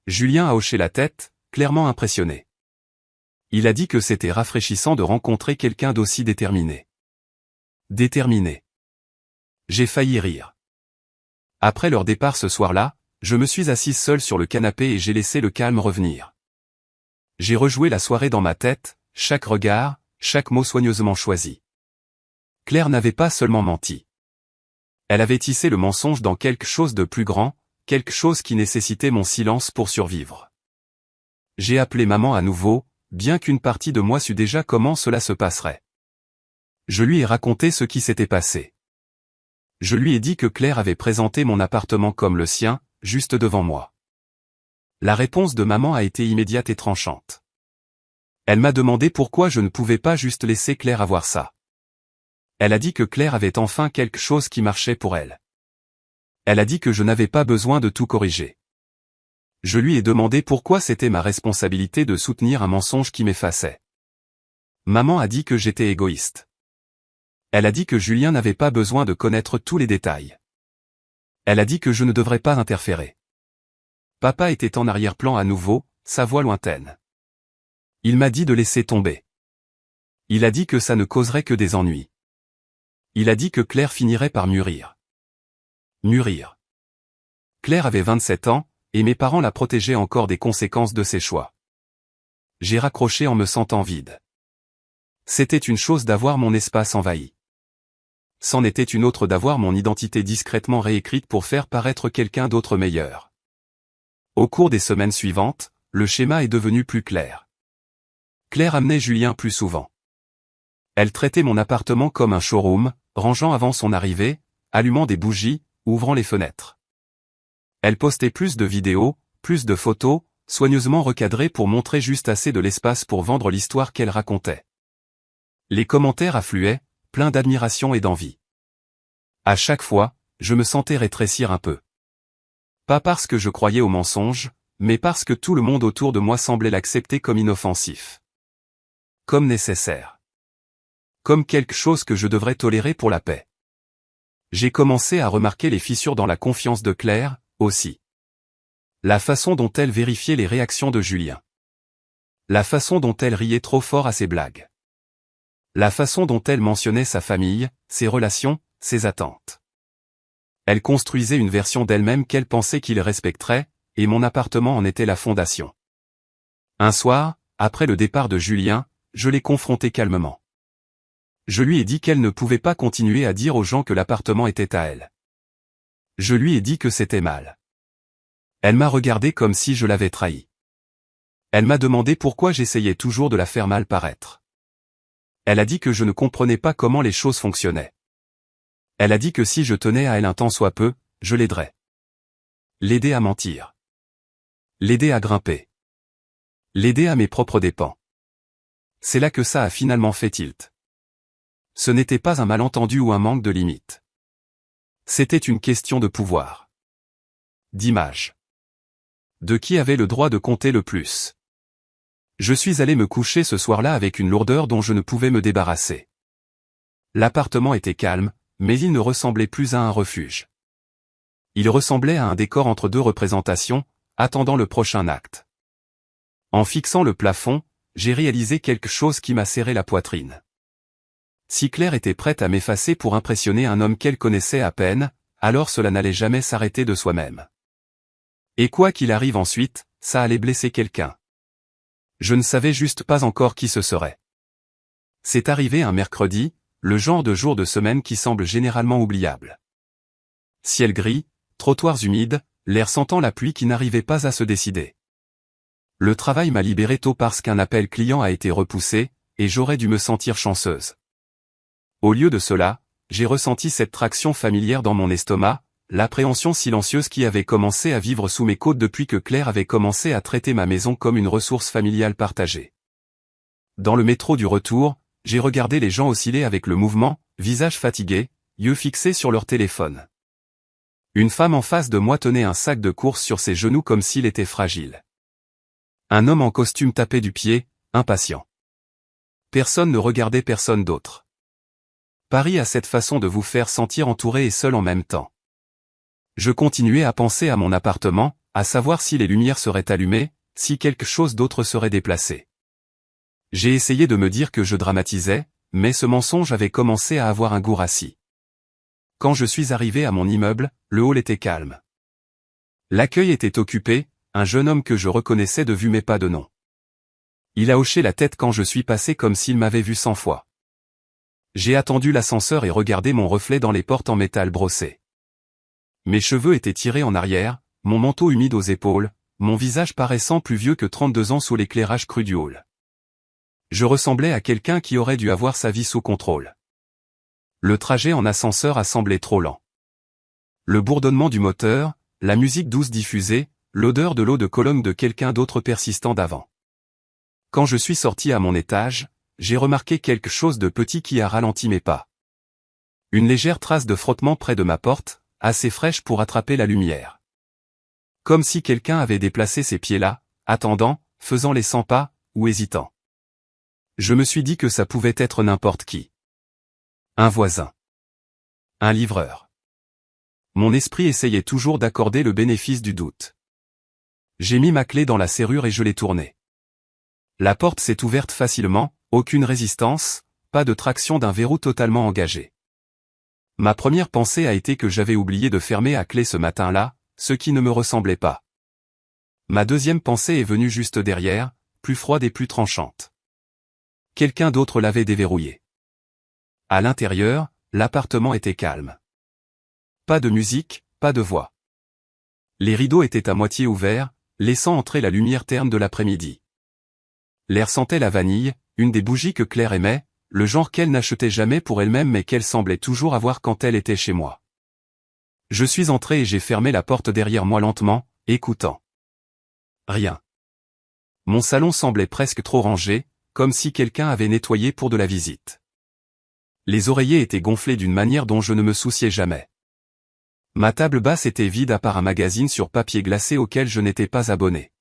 Speaker 1: Julien a hoché la tête, clairement impressionné. Il a dit que c'était rafraîchissant de rencontrer quelqu'un d'aussi déterminé. Déterminé. J'ai failli rire. Après leur départ ce soir-là, je me suis assise seule sur le canapé et j'ai laissé le calme revenir. J'ai rejoué la soirée dans ma tête, chaque regard, chaque mot soigneusement choisi. Claire n'avait pas seulement menti. Elle avait tissé le mensonge dans quelque chose de plus grand, quelque chose qui nécessitait mon silence pour survivre. J'ai appelé maman à nouveau, bien qu'une partie de moi sût déjà comment cela se passerait. Je lui ai raconté ce qui s'était passé. Je lui ai dit que Claire avait présenté mon appartement comme le sien, juste devant moi. La réponse de maman a été immédiate et tranchante. Elle m'a demandé pourquoi je ne pouvais pas juste laisser Claire avoir ça. Elle a dit que Claire avait enfin quelque chose qui marchait pour elle. Elle a dit que je n'avais pas besoin de tout corriger. Je lui ai demandé pourquoi c'était ma responsabilité de soutenir un mensonge qui m'effaçait. Maman a dit que j'étais égoïste. Elle a dit que Julien n'avait pas besoin de connaître tous les détails. Elle a dit que je ne devrais pas interférer. Papa était en arrière-plan à nouveau, sa voix lointaine. Il m'a dit de laisser tomber. Il a dit que ça ne causerait que des ennuis. Il a dit que Claire finirait par mûrir. Mûrir. Claire avait 27 ans, et mes parents la protégeaient encore des conséquences de ses choix. J'ai raccroché en me sentant vide. C'était une chose d'avoir mon espace envahi. C'en était une autre d'avoir mon identité discrètement réécrite pour faire paraître quelqu'un d'autre meilleur. Au cours des semaines suivantes, le schéma est devenu plus clair. Claire amenait Julien plus souvent. Elle traitait mon appartement comme un showroom, rangeant avant son arrivée, allumant des bougies, ouvrant les fenêtres. Elle postait plus de vidéos, plus de photos, soigneusement recadrées pour montrer juste assez de l'espace pour vendre l'histoire qu'elle racontait. Les commentaires affluaient, pleins d'admiration et d'envie. À chaque fois, je me sentais rétrécir un peu. Pas parce que je croyais au mensonge, mais parce que tout le monde autour de moi semblait l'accepter comme inoffensif. Comme nécessaire. Comme quelque chose que je devrais tolérer pour la paix. J'ai commencé à remarquer les fissures dans la confiance de Claire, aussi. La façon dont elle vérifiait les réactions de Julien. La façon dont elle riait trop fort à ses blagues. La façon dont elle mentionnait sa famille, ses relations, ses attentes. Elle construisait une version d'elle-même qu'elle pensait qu'il respecterait, et mon appartement en était la fondation. Un soir, après le départ de Julien, je l'ai confrontée calmement. Je lui ai dit qu'elle ne pouvait pas continuer à dire aux gens que l'appartement était à elle. Je lui ai dit que c'était mal. Elle m'a regardé comme si je l'avais trahi. Elle m'a demandé pourquoi j'essayais toujours de la faire mal paraître. Elle a dit que je ne comprenais pas comment les choses fonctionnaient. Elle a dit que si je tenais à elle un tant soit peu, je l'aiderais. L'aider à mentir. L'aider à grimper. L'aider à mes propres dépens. C'est là que ça a finalement fait tilt. Ce n'était pas un malentendu ou un manque de limite. C'était une question de pouvoir. D'image. De qui avait le droit de compter le plus. Je suis allé me coucher ce soir-là avec une lourdeur dont je ne pouvais me débarrasser. L'appartement était calme, mais il ne ressemblait plus à un refuge. Il ressemblait à un décor entre deux représentations, attendant le prochain acte. En fixant le plafond, j'ai réalisé quelque chose qui m'a serré la poitrine. Si Claire était prête à m'effacer pour impressionner un homme qu'elle connaissait à peine, alors cela n'allait jamais s'arrêter de soi-même. Et quoi qu'il arrive ensuite, ça allait blesser quelqu'un. Je ne savais juste pas encore qui ce serait. C'est arrivé un mercredi, le genre de jour de semaine qui semble généralement oubliable. Ciel gris, trottoirs humides, l'air sentant la pluie qui n'arrivait pas à se décider. Le travail m'a libéré tôt parce qu'un appel client a été repoussé, et j'aurais dû me sentir chanceuse. Au lieu de cela, j'ai ressenti cette traction familière dans mon estomac, l'appréhension silencieuse qui avait commencé à vivre sous mes côtes depuis que Claire avait commencé à traiter ma maison comme une ressource familiale partagée. Dans le métro du retour, j'ai regardé les gens osciller avec le mouvement, visage fatigué, yeux fixés sur leur téléphone. Une femme en face de moi tenait un sac de course sur ses genoux comme s'il était fragile. Un homme en costume tapait du pied, impatient. Personne ne regardait personne d'autre. Paris a cette façon de vous faire sentir entouré et seul en même temps. Je continuais à penser à mon appartement, à savoir si les lumières seraient allumées, si quelque chose d'autre serait déplacé. J'ai essayé de me dire que je dramatisais, mais ce mensonge avait commencé à avoir un goût rassis. Quand je suis arrivé à mon immeuble, le hall était calme. L'accueil était occupé, un jeune homme que je reconnaissais de vue mais pas de nom. Il a hoché la tête quand je suis passé comme s'il m'avait vu 100 fois. J'ai attendu l'ascenseur et regardé mon reflet dans les portes en métal brossé. Mes cheveux étaient tirés en arrière, mon manteau humide aux épaules, mon visage paraissant plus vieux que 32 ans sous l'éclairage cru du hall. Je ressemblais à quelqu'un qui aurait dû avoir sa vie sous contrôle. Le trajet en ascenseur a semblé trop lent. Le bourdonnement du moteur, la musique douce diffusée, l'odeur de l'eau de Cologne de quelqu'un d'autre persistant d'avant. Quand je suis sorti à mon étage, j'ai remarqué quelque chose de petit qui a ralenti mes pas. Une légère trace de frottement près de ma porte, assez fraîche pour attraper la lumière. Comme si quelqu'un avait déplacé ses pieds là, attendant, faisant les 100 pas, ou hésitant. Je me suis dit que ça pouvait être n'importe qui. Un voisin. Un livreur. Mon esprit essayait toujours d'accorder le bénéfice du doute. J'ai mis ma clé dans la serrure et je l'ai tournée. La porte s'est ouverte facilement, aucune résistance, pas de traction d'un verrou totalement engagé. Ma première pensée a été que j'avais oublié de fermer à clé ce matin-là, ce qui ne me ressemblait pas. Ma deuxième pensée est venue juste derrière, plus froide et plus tranchante. Quelqu'un d'autre l'avait déverrouillé. À l'intérieur, l'appartement était calme. Pas de musique, pas de voix. Les rideaux étaient à moitié ouverts, laissant entrer la lumière terne de l'après-midi. L'air sentait la vanille, une des bougies que Claire aimait, le genre qu'elle n'achetait jamais pour elle-même mais qu'elle semblait toujours avoir quand elle était chez moi. Je suis entré et j'ai fermé la porte derrière moi lentement, écoutant. Rien. Mon salon semblait presque trop rangé, comme si quelqu'un avait nettoyé pour de la visite. Les oreillers étaient gonflés d'une manière dont je ne me souciais jamais. Ma table basse était vide à part un magazine sur papier glacé auquel je n'étais pas abonné.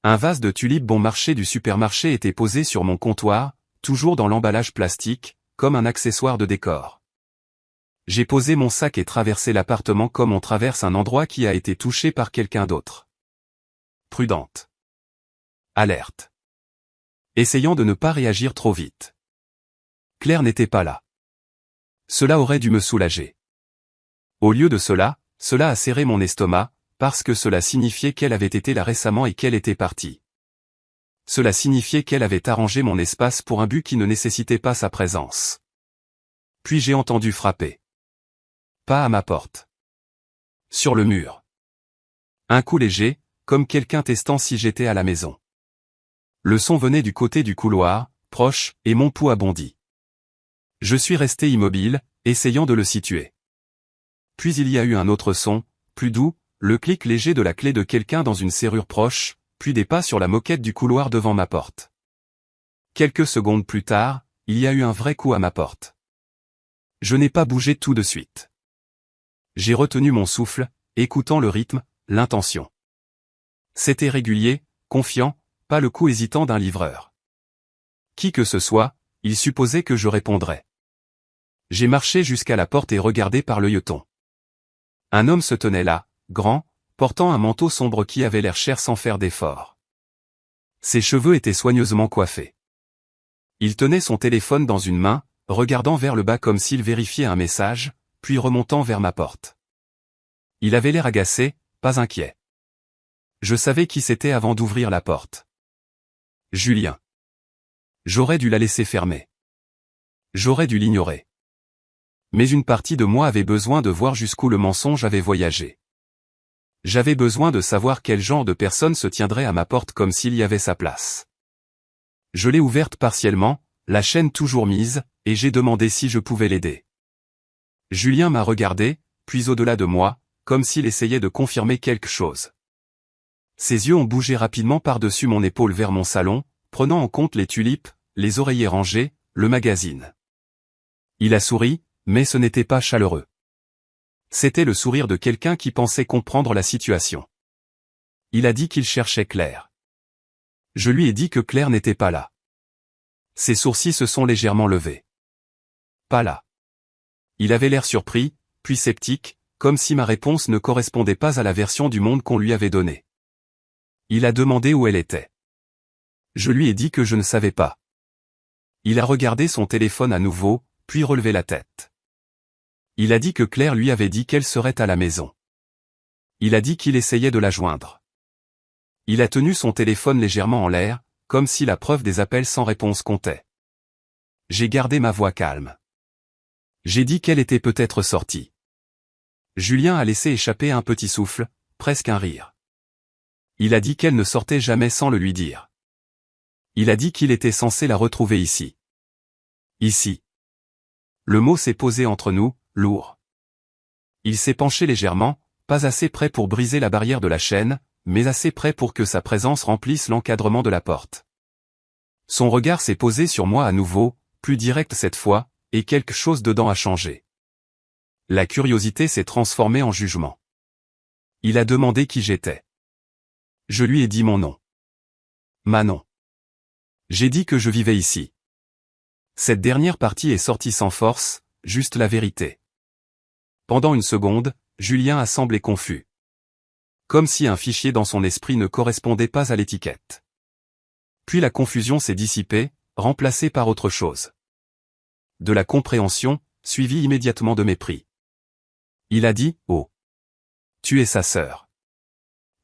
Speaker 1: Un vase de tulipes bon marché du supermarché était posé sur mon comptoir, toujours dans l'emballage plastique, comme un accessoire de décor. J'ai posé mon sac et traversé l'appartement comme on traverse un endroit qui a été touché par quelqu'un d'autre. Prudente. Alerte. Essayant de ne pas réagir trop vite. Claire n'était pas là. Cela aurait dû me soulager. Au lieu de cela, cela a serré mon estomac, parce que cela signifiait qu'elle avait été là récemment et qu'elle était partie. Cela signifiait qu'elle avait arrangé mon espace pour un but qui ne nécessitait pas sa présence. Puis j'ai entendu frapper. Pas à ma porte. Sur le mur. Un coup léger, comme quelqu'un testant si j'étais à la maison. Le son venait du côté du couloir, proche, et mon pouls a bondi. Je suis resté immobile, essayant de le situer. Puis il y a eu un autre son, plus doux, le clic léger de la clé de quelqu'un dans une serrure proche, puis des pas sur la moquette du couloir devant ma porte. Quelques secondes plus tard, il y a eu un vrai coup à ma porte. Je n'ai pas bougé tout de suite. J'ai retenu mon souffle, écoutant le rythme, l'intention. C'était régulier, confiant, pas le coup hésitant d'un livreur. Qui que ce soit, il supposait que je répondrais. J'ai marché jusqu'à la porte et regardé par l'œilleton. Un homme se tenait là, grand, portant un manteau sombre qui avait l'air cher sans faire d'effort. Ses cheveux étaient soigneusement coiffés. Il tenait son téléphone dans une main, regardant vers le bas comme s'il vérifiait un message, puis remontant vers ma porte. Il avait l'air agacé, pas inquiet. Je savais qui c'était avant d'ouvrir la porte. Julien. J'aurais dû la laisser fermer. J'aurais dû l'ignorer. Mais une partie de moi avait besoin de voir jusqu'où le mensonge avait voyagé. J'avais besoin de savoir quel genre de personne se tiendrait à ma porte comme s'il y avait sa place. Je l'ai ouverte partiellement, la chaîne toujours mise, et j'ai demandé si je pouvais l'aider. Julien m'a regardé, puis au-delà de moi, comme s'il essayait de confirmer quelque chose. Ses yeux ont bougé rapidement par-dessus mon épaule vers mon salon, prenant en compte les tulipes, les oreillers rangés, le magazine. Il a souri, mais ce n'était pas chaleureux. C'était le sourire de quelqu'un qui pensait comprendre la situation. Il a dit qu'il cherchait Claire. Je lui ai dit que Claire n'était pas là. Ses sourcils se sont légèrement levés. Pas là. Il avait l'air surpris, puis sceptique, comme si ma réponse ne correspondait pas à la version du monde qu'on lui avait donnée. Il a demandé où elle était. Je lui ai dit que je ne savais pas. Il a regardé son téléphone à nouveau, puis relevé la tête. Il a dit que Claire lui avait dit qu'elle serait à la maison. Il a dit qu'il essayait de la joindre. Il a tenu son téléphone légèrement en l'air, comme si la preuve des appels sans réponse comptait. J'ai gardé ma voix calme. J'ai dit qu'elle était peut-être sortie. Julien a laissé échapper un petit souffle, presque un rire. Il a dit qu'elle ne sortait jamais sans le lui dire. Il a dit qu'il était censé la retrouver ici. Ici. Le mot s'est posé entre nous, lourd. Il s'est penché légèrement, pas assez près pour briser la barrière de la chaîne, mais assez près pour que sa présence remplisse l'encadrement de la porte. Son regard s'est posé sur moi à nouveau, plus direct cette fois, et quelque chose dedans a changé. La curiosité s'est transformée en jugement. Il a demandé qui j'étais. Je lui ai dit mon nom. Manon. J'ai dit que je vivais ici. Cette dernière partie est sortie sans force, juste la vérité. Pendant une seconde, Julien a semblé confus. Comme si un fichier dans son esprit ne correspondait pas à l'étiquette. Puis la confusion s'est dissipée, remplacée par autre chose. De la compréhension, suivie immédiatement de mépris. Il a dit « Oh. Tu es sa sœur. »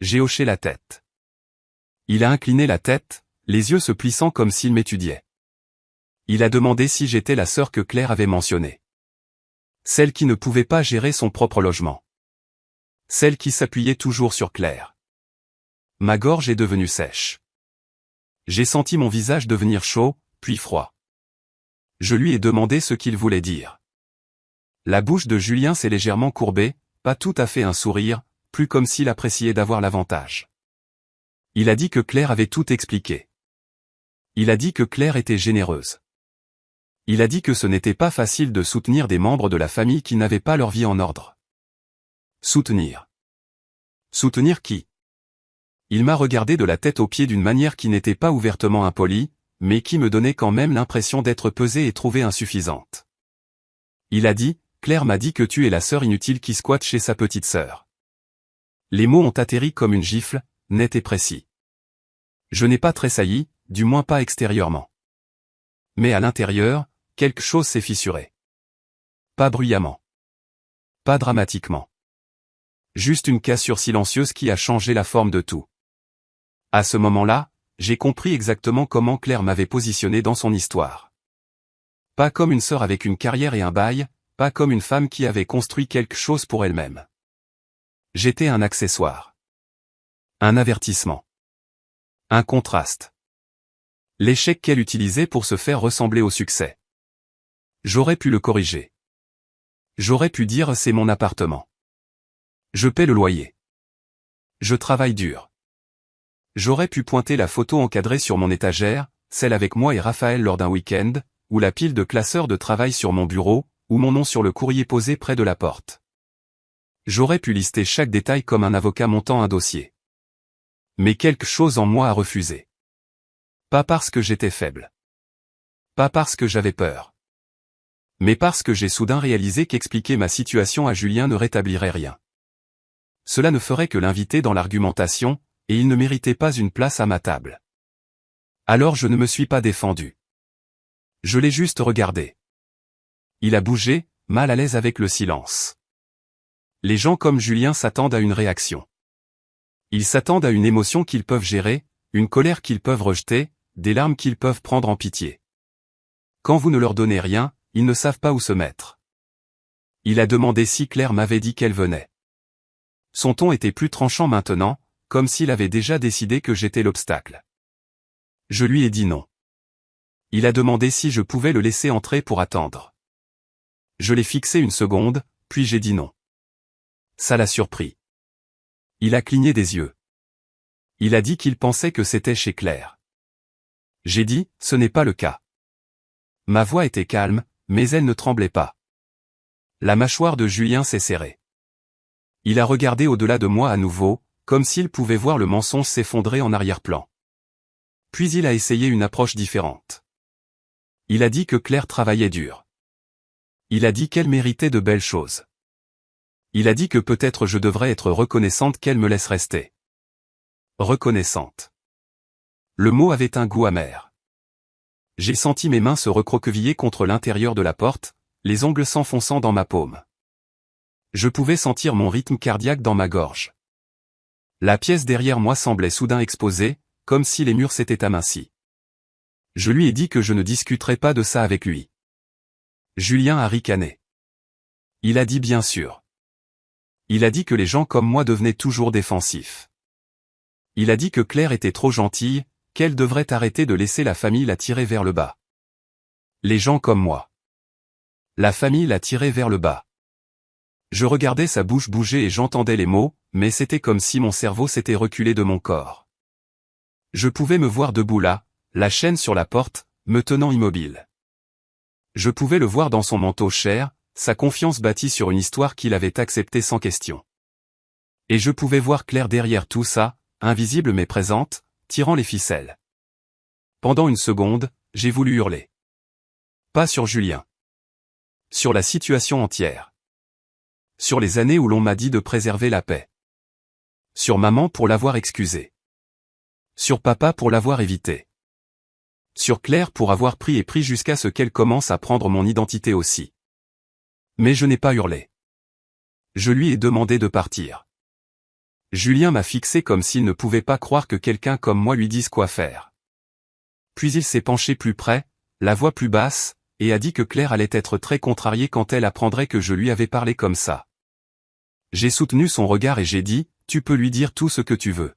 Speaker 1: J'ai hoché la tête. Il a incliné la tête, les yeux se plissant comme s'il m'étudiait. Il a demandé si j'étais la sœur que Claire avait mentionnée. Celle qui ne pouvait pas gérer son propre logement. Celle qui s'appuyait toujours sur Claire. Ma gorge est devenue sèche. J'ai senti mon visage devenir chaud, puis froid. Je lui ai demandé ce qu'il voulait dire. La bouche de Julien s'est légèrement courbée, pas tout à fait un sourire, plus comme s'il appréciait d'avoir l'avantage. Il a dit que Claire avait tout expliqué. Il a dit que Claire était généreuse. Il a dit que ce n'était pas facile de soutenir des membres de la famille qui n'avaient pas leur vie en ordre. Soutenir. Soutenir qui? Il m'a regardé de la tête aux pieds d'une manière qui n'était pas ouvertement impolie, mais qui me donnait quand même l'impression d'être pesée et trouvée insuffisante. Il a dit, Claire m'a dit que tu es la sœur inutile qui squatte chez sa petite sœur. Les mots ont atterri comme une gifle, net et précis. Je n'ai pas tressailli, du moins pas extérieurement. Mais à l'intérieur, quelque chose s'est fissuré. Pas bruyamment. Pas dramatiquement. Juste une cassure silencieuse qui a changé la forme de tout. À ce moment-là, j'ai compris exactement comment Claire m'avait positionné dans son histoire. Pas comme une sœur avec une carrière et un bail, pas comme une femme qui avait construit quelque chose pour elle-même. J'étais un accessoire. Un avertissement. Un contraste. L'échec qu'elle utilisait pour se faire ressembler au succès. J'aurais pu le corriger. J'aurais pu dire c'est mon appartement. Je paie le loyer. Je travaille dur. J'aurais pu pointer la photo encadrée sur mon étagère, celle avec moi et Raphaël lors d'un week-end, ou la pile de classeurs de travail sur mon bureau, ou mon nom sur le courrier posé près de la porte. J'aurais pu lister chaque détail comme un avocat montant un dossier. Mais quelque chose en moi a refusé. Pas parce que j'étais faible. Pas parce que j'avais peur. Mais parce que j'ai soudain réalisé qu'expliquer ma situation à Julien ne rétablirait rien. Cela ne ferait que l'inviter dans l'argumentation, et il ne méritait pas une place à ma table. Alors je ne me suis pas défendu. Je l'ai juste regardé. Il a bougé, mal à l'aise avec le silence. Les gens comme Julien s'attendent à une réaction. Ils s'attendent à une émotion qu'ils peuvent gérer, une colère qu'ils peuvent rejeter, des larmes qu'ils peuvent prendre en pitié. Quand vous ne leur donnez rien, ils ne savent pas où se mettre. Il a demandé si Claire m'avait dit qu'elle venait. Son ton était plus tranchant maintenant, comme s'il avait déjà décidé que j'étais l'obstacle. Je lui ai dit non. Il a demandé si je pouvais le laisser entrer pour attendre. Je l'ai fixé une seconde, puis j'ai dit non. Ça l'a surpris. Il a cligné des yeux. Il a dit qu'il pensait que c'était chez Claire. J'ai dit, ce n'est pas le cas. Ma voix était calme, mais elle ne tremblait pas. La mâchoire de Julien s'est serrée. Il a regardé au-delà de moi à nouveau, comme s'il pouvait voir le mensonge s'effondrer en arrière-plan. Puis il a essayé une approche différente. Il a dit que Claire travaillait dur. Il a dit qu'elle méritait de belles choses. Il a dit que peut-être je devrais être reconnaissante qu'elle me laisse rester. Reconnaissante. Le mot avait un goût amer. J'ai senti mes mains se recroqueviller contre l'intérieur de la porte, les ongles s'enfonçant dans ma paume. Je pouvais sentir mon rythme cardiaque dans ma gorge. La pièce derrière moi semblait soudain exposée, comme si les murs s'étaient amincis. Je lui ai dit que je ne discuterais pas de ça avec lui. Julien a ricané. Il a dit bien sûr. Il a dit que les gens comme moi devenaient toujours défensifs. Il a dit que Claire était trop gentille, qu'elle devrait arrêter de laisser la famille la tirer vers le bas. Les gens comme moi. La famille la tirait vers le bas. Je regardais sa bouche bouger et j'entendais les mots, mais c'était comme si mon cerveau s'était reculé de mon corps. Je pouvais me voir debout là, la chaîne sur la porte, me tenant immobile. Je pouvais le voir dans son manteau cher, sa confiance bâtie sur une histoire qu'il avait acceptée sans question. Et je pouvais voir Claire derrière tout ça, invisible mais présente, tirant les ficelles. Pendant une seconde, j'ai voulu hurler. Pas sur Julien. Sur la situation entière. Sur les années où l'on m'a dit de préserver la paix. Sur maman pour l'avoir excusée. Sur papa pour l'avoir évité. Sur Claire pour avoir pris jusqu'à ce qu'elle commence à prendre mon identité aussi. Mais je n'ai pas hurlé. Je lui ai demandé de partir. Julien m'a fixé comme s'il ne pouvait pas croire que quelqu'un comme moi lui dise quoi faire. Puis il s'est penché plus près, la voix plus basse, et a dit que Claire allait être très contrariée quand elle apprendrait que je lui avais parlé comme ça. J'ai soutenu son regard et j'ai dit, tu peux lui dire tout ce que tu veux.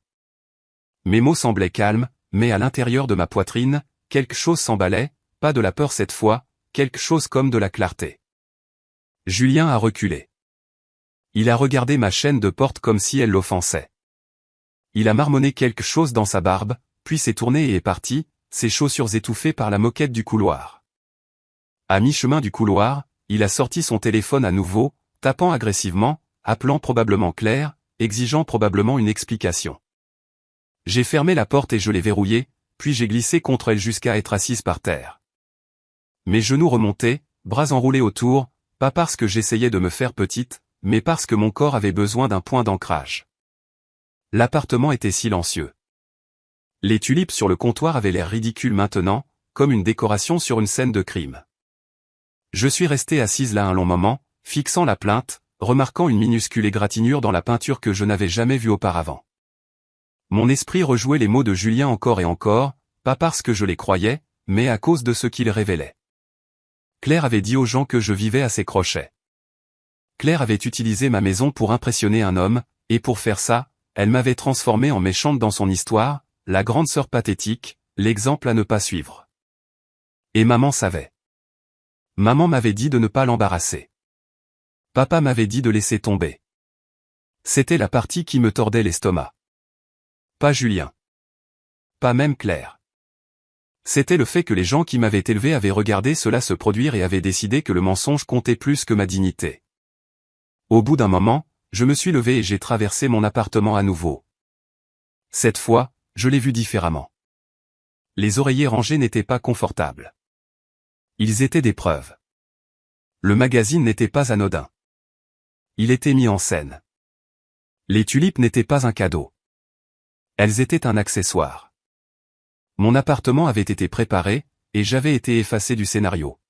Speaker 1: Mes mots semblaient calmes, mais à l'intérieur de ma poitrine, quelque chose s'emballait, pas de la peur cette fois, quelque chose comme de la clarté. Julien a reculé. Il a regardé ma chaîne de porte comme si elle l'offensait. Il a marmonné quelque chose dans sa barbe, puis s'est tourné et est parti, ses chaussures étouffées par la moquette du couloir. À mi-chemin du couloir, il a sorti son téléphone à nouveau, tapant agressivement, appelant probablement Claire, exigeant probablement une explication. J'ai fermé la porte et je l'ai verrouillée, puis j'ai glissé contre elle jusqu'à être assise par terre. Mes genoux remontaient, bras enroulés autour, pas parce que j'essayais de me faire petite, mais parce que mon corps avait besoin d'un point d'ancrage. L'appartement était silencieux. Les tulipes sur le comptoir avaient l'air ridicules maintenant, comme une décoration sur une scène de crime. Je suis restée assise là un long moment, fixant la plainte, remarquant une minuscule égratignure dans la peinture que je n'avais jamais vue auparavant. Mon esprit rejouait les mots de Julien encore et encore, pas parce que je les croyais, mais à cause de ce qu'ils révélaient. Claire avait dit aux gens que je vivais à ses crochets. Claire avait utilisé ma maison pour impressionner un homme, et pour faire ça, elle m'avait transformé en méchante dans son histoire, la grande sœur pathétique, l'exemple à ne pas suivre. Et maman savait. Maman m'avait dit de ne pas l'embarrasser. Papa m'avait dit de laisser tomber. C'était la partie qui me tordait l'estomac. Pas Julien. Pas même Claire. C'était le fait que les gens qui m'avaient élevé avaient regardé cela se produire et avaient décidé que le mensonge comptait plus que ma dignité. Au bout d'un moment, je me suis levé et j'ai traversé mon appartement à nouveau. Cette fois, je l'ai vu différemment. Les oreillers rangés n'étaient pas confortables. Ils étaient des preuves. Le magazine n'était pas anodin. Il était mis en scène. Les tulipes n'étaient pas un cadeau. Elles étaient un accessoire. Mon appartement avait été préparé, et j'avais été effacé du scénario.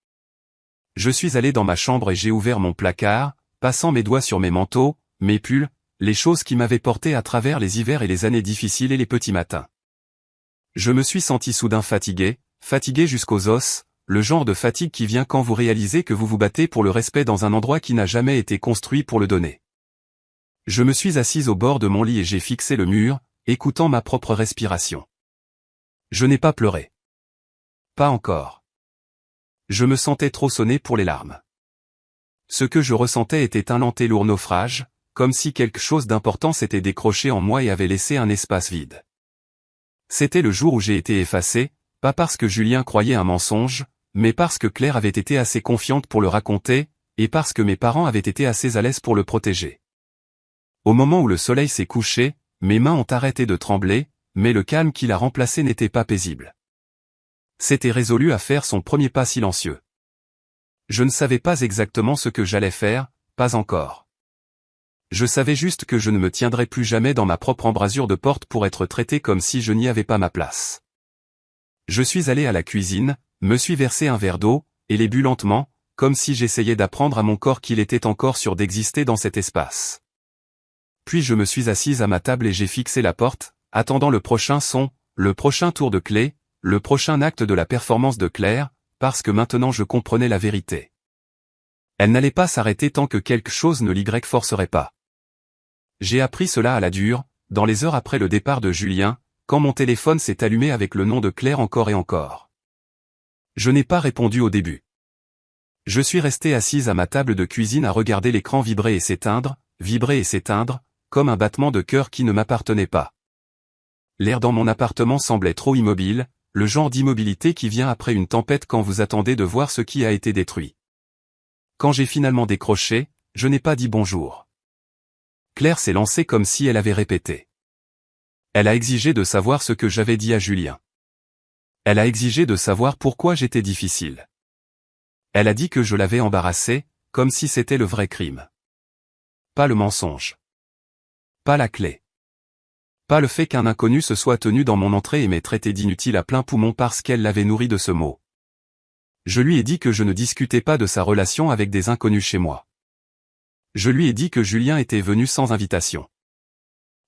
Speaker 1: Je suis allé dans ma chambre et j'ai ouvert mon placard, passant mes doigts sur mes manteaux, mes pulls, les choses qui m'avaient porté à travers les hivers et les années difficiles et les petits matins. Je me suis senti soudain fatigué jusqu'aux os, le genre de fatigue qui vient quand vous réalisez que vous vous battez pour le respect dans un endroit qui n'a jamais été construit pour le donner. Je me suis assise au bord de mon lit et j'ai fixé le mur, écoutant ma propre respiration. Je n'ai pas pleuré. Pas encore. Je me sentais trop sonné pour les larmes. Ce que je ressentais était un lent et lourd naufrage, comme si quelque chose d'important s'était décroché en moi et avait laissé un espace vide. C'était le jour où j'ai été effacé, pas parce que Julien croyait un mensonge, mais parce que Claire avait été assez confiante pour le raconter, et parce que mes parents avaient été assez à l'aise pour le protéger. Au moment où le soleil s'est couché, mes mains ont arrêté de trembler, mais le calme qui l'a remplacé n'était pas paisible. C'était résolu à faire son premier pas silencieux. Je ne savais pas exactement ce que j'allais faire, pas encore. Je savais juste que je ne me tiendrais plus jamais dans ma propre embrasure de porte pour être traité comme si je n'y avais pas ma place. Je suis allé à la cuisine, me suis versé un verre d'eau, et l'ai bu lentement, comme si j'essayais d'apprendre à mon corps qu'il était encore sûr d'exister dans cet espace. Puis je me suis assise à ma table et j'ai fixé la porte, attendant le prochain son, le prochain tour de clé, le prochain acte de la performance de Claire, parce que maintenant je comprenais la vérité. Elle n'allait pas s'arrêter tant que quelque chose ne l'y forcerait pas. J'ai appris cela à la dure, dans les heures après le départ de Julien, quand mon téléphone s'est allumé avec le nom de Claire encore et encore. Je n'ai pas répondu au début. Je suis restée assise à ma table de cuisine à regarder l'écran vibrer et s'éteindre, comme un battement de cœur qui ne m'appartenait pas. L'air dans mon appartement semblait trop immobile, le genre d'immobilité qui vient après une tempête quand vous attendez de voir ce qui a été détruit. Quand j'ai finalement décroché, je n'ai pas dit bonjour. Claire s'est lancée comme si elle avait répété. Elle a exigé de savoir ce que j'avais dit à Julien. Elle a exigé de savoir pourquoi j'étais difficile. Elle a dit que je l'avais embarrassée, comme si c'était le vrai crime. Pas le mensonge. Pas la clé. Pas le fait qu'un inconnu se soit tenu dans mon entrée et m'ait traité d'inutile à plein poumon parce qu'elle l'avait nourri de ce mot. Je lui ai dit que je ne discutais pas de sa relation avec des inconnus chez moi. Je lui ai dit que Julien était venu sans invitation.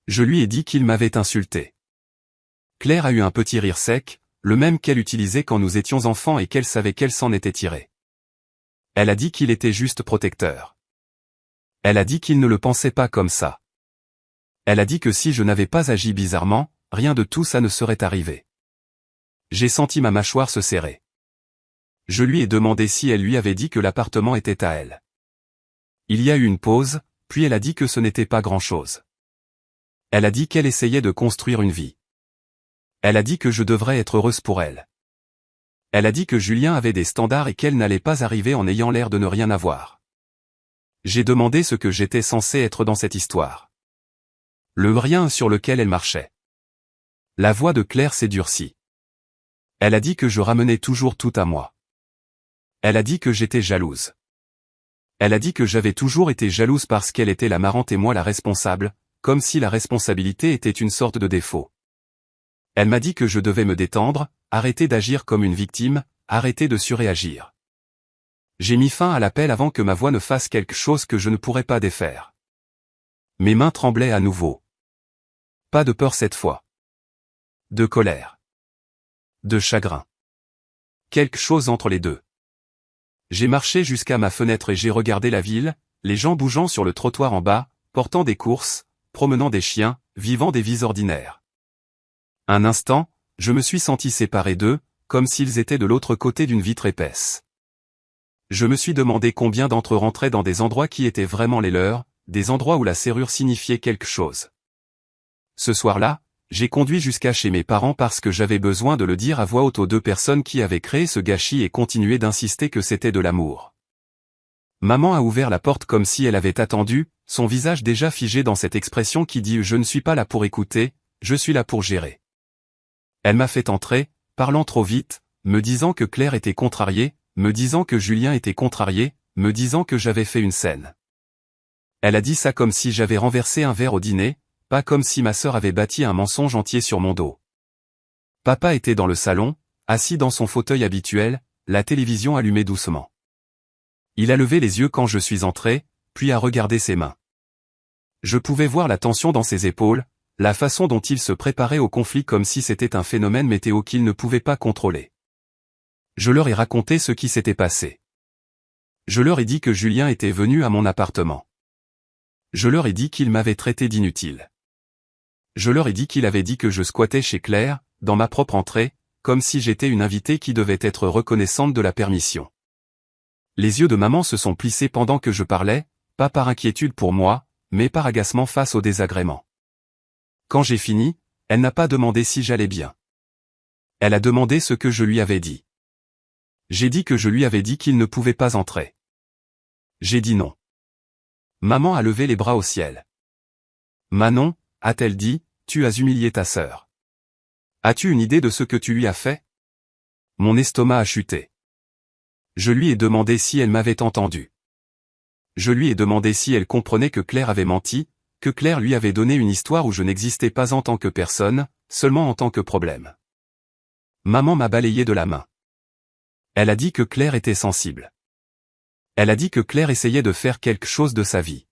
Speaker 1: Je lui ai dit qu'il m'avait insulté. Claire a eu un petit rire sec, le même qu'elle utilisait quand nous étions enfants et qu'elle savait qu'elle s'en était tirée. Elle a dit qu'il était juste protecteur. Elle a dit qu'il ne le pensait pas comme ça. Elle a dit que si je n'avais pas agi bizarrement, rien de tout ça ne serait arrivé. J'ai senti ma mâchoire se serrer. Je lui ai demandé si elle lui avait dit que l'appartement était à elle. Il y a eu une pause, puis elle a dit que ce n'était pas grand-chose. Elle a dit qu'elle essayait de construire une vie. Elle a dit que je devrais être heureuse pour elle. Elle a dit que Julien avait des standards et qu'elle n'allait pas arriver en ayant l'air de ne rien avoir. J'ai demandé ce que j'étais censé être dans cette histoire. Le rien sur lequel elle marchait. La voix de Claire s'est durcie. Elle a dit que je ramenais toujours tout à moi. Elle a dit que j'étais jalouse. Elle a dit que j'avais toujours été jalouse parce qu'elle était la marrante et moi la responsable, comme si la responsabilité était une sorte de défaut. Elle m'a dit que je devais me détendre, arrêter d'agir comme une victime, arrêter de surréagir. J'ai mis fin à l'appel avant que ma voix ne fasse quelque chose que je ne pourrais pas défaire. Mes mains tremblaient à nouveau. Pas de peur cette fois. De colère. De chagrin. Quelque chose entre les deux. J'ai marché jusqu'à ma fenêtre et j'ai regardé la ville, les gens bougeant sur le trottoir en bas, portant des courses, promenant des chiens, vivant des vies ordinaires. Un instant, je me suis senti séparé d'eux, comme s'ils étaient de l'autre côté d'une vitre épaisse. Je me suis demandé combien d'entre eux rentraient dans des endroits qui étaient vraiment les leurs, des endroits où la serrure signifiait quelque chose. Ce soir-là, j'ai conduit jusqu'à chez mes parents parce que j'avais besoin de le dire à voix haute aux 2 personnes qui avaient créé ce gâchis et continuaient d'insister que c'était de l'amour. Maman a ouvert la porte comme si elle avait attendu, son visage déjà figé dans cette expression qui dit « Je ne suis pas là pour écouter, je suis là pour gérer ». Elle m'a fait entrer, parlant trop vite, me disant que Claire était contrariée, me disant que Julien était contrarié, me disant que j'avais fait une scène. Elle a dit ça comme si j'avais renversé un verre au dîner, pas comme si ma sœur avait bâti un mensonge entier sur mon dos. Papa était dans le salon, assis dans son fauteuil habituel, la télévision allumée doucement. Il a levé les yeux quand je suis entré, puis a regardé ses mains. Je pouvais voir la tension dans ses épaules, la façon dont il se préparait au conflit comme si c'était un phénomène météo qu'il ne pouvait pas contrôler. Je leur ai raconté ce qui s'était passé. Je leur ai dit que Julien était venu à mon appartement. Je leur ai dit qu'il m'avait traité d'inutile. Je leur ai dit qu'il avait dit que je squattais chez Claire, dans ma propre entrée, comme si j'étais une invitée qui devait être reconnaissante de la permission. Les yeux de maman se sont plissés pendant que je parlais, pas par inquiétude pour moi, mais par agacement face au désagrément. Quand j'ai fini, elle n'a pas demandé si j'allais bien. Elle a demandé ce que je lui avais dit. J'ai dit que je lui avais dit qu'il ne pouvait pas entrer. J'ai dit non. Maman a levé les bras au ciel. Manon, a-t-elle dit, tu as humilié ta sœur. As-tu une idée de ce que tu lui as fait? Mon estomac a chuté. Je lui ai demandé si elle m'avait entendu. Je lui ai demandé si elle comprenait que Claire avait menti, que Claire lui avait donné une histoire où je n'existais pas en tant que personne, seulement en tant que problème. Maman m'a balayé de la main. Elle a dit que Claire était sensible. Elle a dit que Claire essayait de faire quelque chose de sa vie.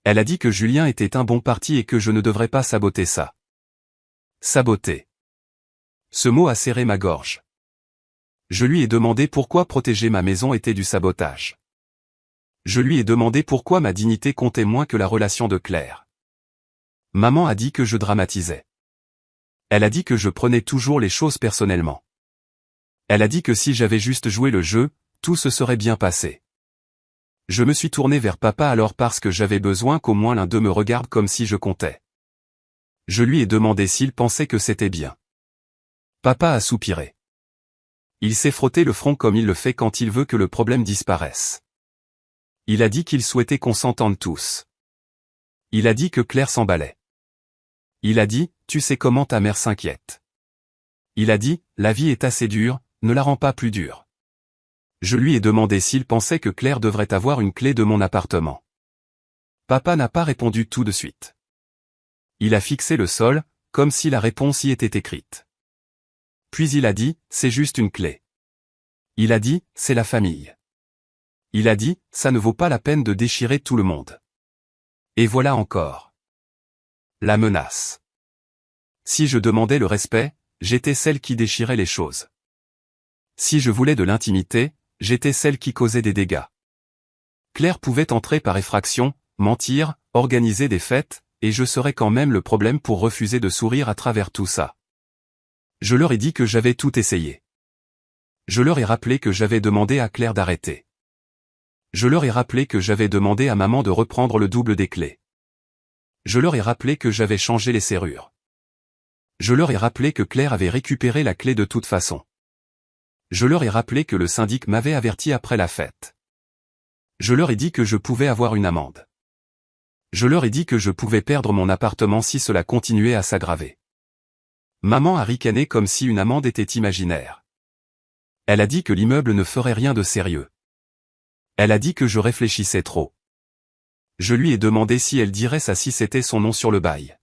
Speaker 1: Elle a dit que Julien était un bon parti et que je ne devrais pas saboter ça. Saboter. Ce mot a serré ma gorge. Je lui ai demandé pourquoi protéger ma maison était du sabotage. Je lui ai demandé pourquoi ma dignité comptait moins que la relation de Claire. Maman a dit que je dramatisais. Elle a dit que je prenais toujours les choses personnellement. Elle a dit que si j'avais juste joué le jeu, tout se serait bien passé. Je me suis tourné vers papa alors parce que j'avais besoin qu'au moins l'un d'eux me regarde comme si je comptais. Je lui ai demandé s'il pensait que c'était bien. Papa a soupiré. Il s'est frotté le front comme il le fait quand il veut que le problème disparaisse. Il a dit qu'il souhaitait qu'on s'entende tous. Il a dit que Claire s'emballait. Il a dit, tu sais comment ta mère s'inquiète. Il a dit, la vie est assez dure, ne la rends pas plus dure. Je lui ai demandé s'il pensait que Claire devrait avoir une clé de mon appartement. Papa n'a pas répondu tout de suite. Il a fixé le sol, comme si la réponse y était écrite. Puis il a dit, c'est juste une clé. Il a dit, c'est la famille. Il a dit, ça ne vaut pas la peine de déchirer tout le monde. Et voilà encore. La menace. Si je demandais le respect, j'étais celle qui déchirait les choses. Si je voulais de l'intimité, j'étais celle qui causait des dégâts. Claire pouvait entrer par effraction, mentir, organiser des fêtes, et je serais quand même le problème pour refuser de sourire à travers tout ça. Je leur ai dit que j'avais tout essayé. Je leur ai rappelé que j'avais demandé à Claire d'arrêter. Je leur ai rappelé que j'avais demandé à maman de reprendre le double des clés. Je leur ai rappelé que j'avais changé les serrures. Je leur ai rappelé que Claire avait récupéré la clé de toute façon. Je leur ai rappelé que le syndic m'avait averti après la fête. Je leur ai dit que je pouvais avoir une amende. Je leur ai dit que je pouvais perdre mon appartement si cela continuait à s'aggraver. Maman a ricané comme si une amende était imaginaire. Elle a dit que l'immeuble ne ferait rien de sérieux. Elle a dit que je réfléchissais trop. Je lui ai demandé si elle dirait ça si c'était son nom sur le bail.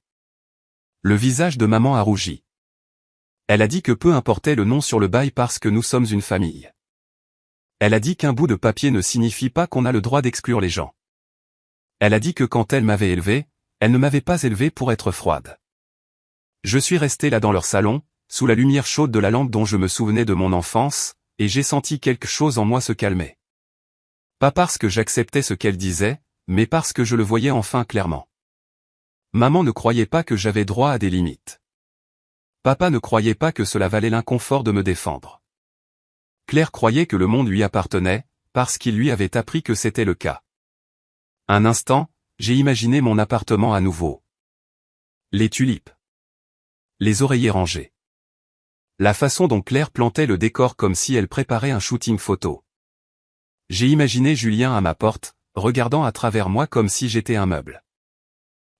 Speaker 1: Le visage de maman a rougi. Elle a dit que peu importait le nom sur le bail parce que nous sommes une famille. Elle a dit qu'un bout de papier ne signifie pas qu'on a le droit d'exclure les gens. Elle a dit que quand elle m'avait élevé, elle ne m'avait pas élevé pour être froide. Je suis resté là dans leur salon, sous la lumière chaude de la lampe dont je me souvenais de mon enfance, et j'ai senti quelque chose en moi se calmer. Pas parce que j'acceptais ce qu'elle disait, mais parce que je le voyais enfin clairement. Maman ne croyait pas que j'avais droit à des limites. Papa ne croyait pas que cela valait l'inconfort de me défendre. Claire croyait que le monde lui appartenait, parce qu'il lui avait appris que c'était le cas. Un instant, j'ai imaginé mon appartement à nouveau. Les tulipes. Les oreillers rangés. La façon dont Claire plantait le décor comme si elle préparait un shooting photo. J'ai imaginé Julien à ma porte, regardant à travers moi comme si j'étais un meuble.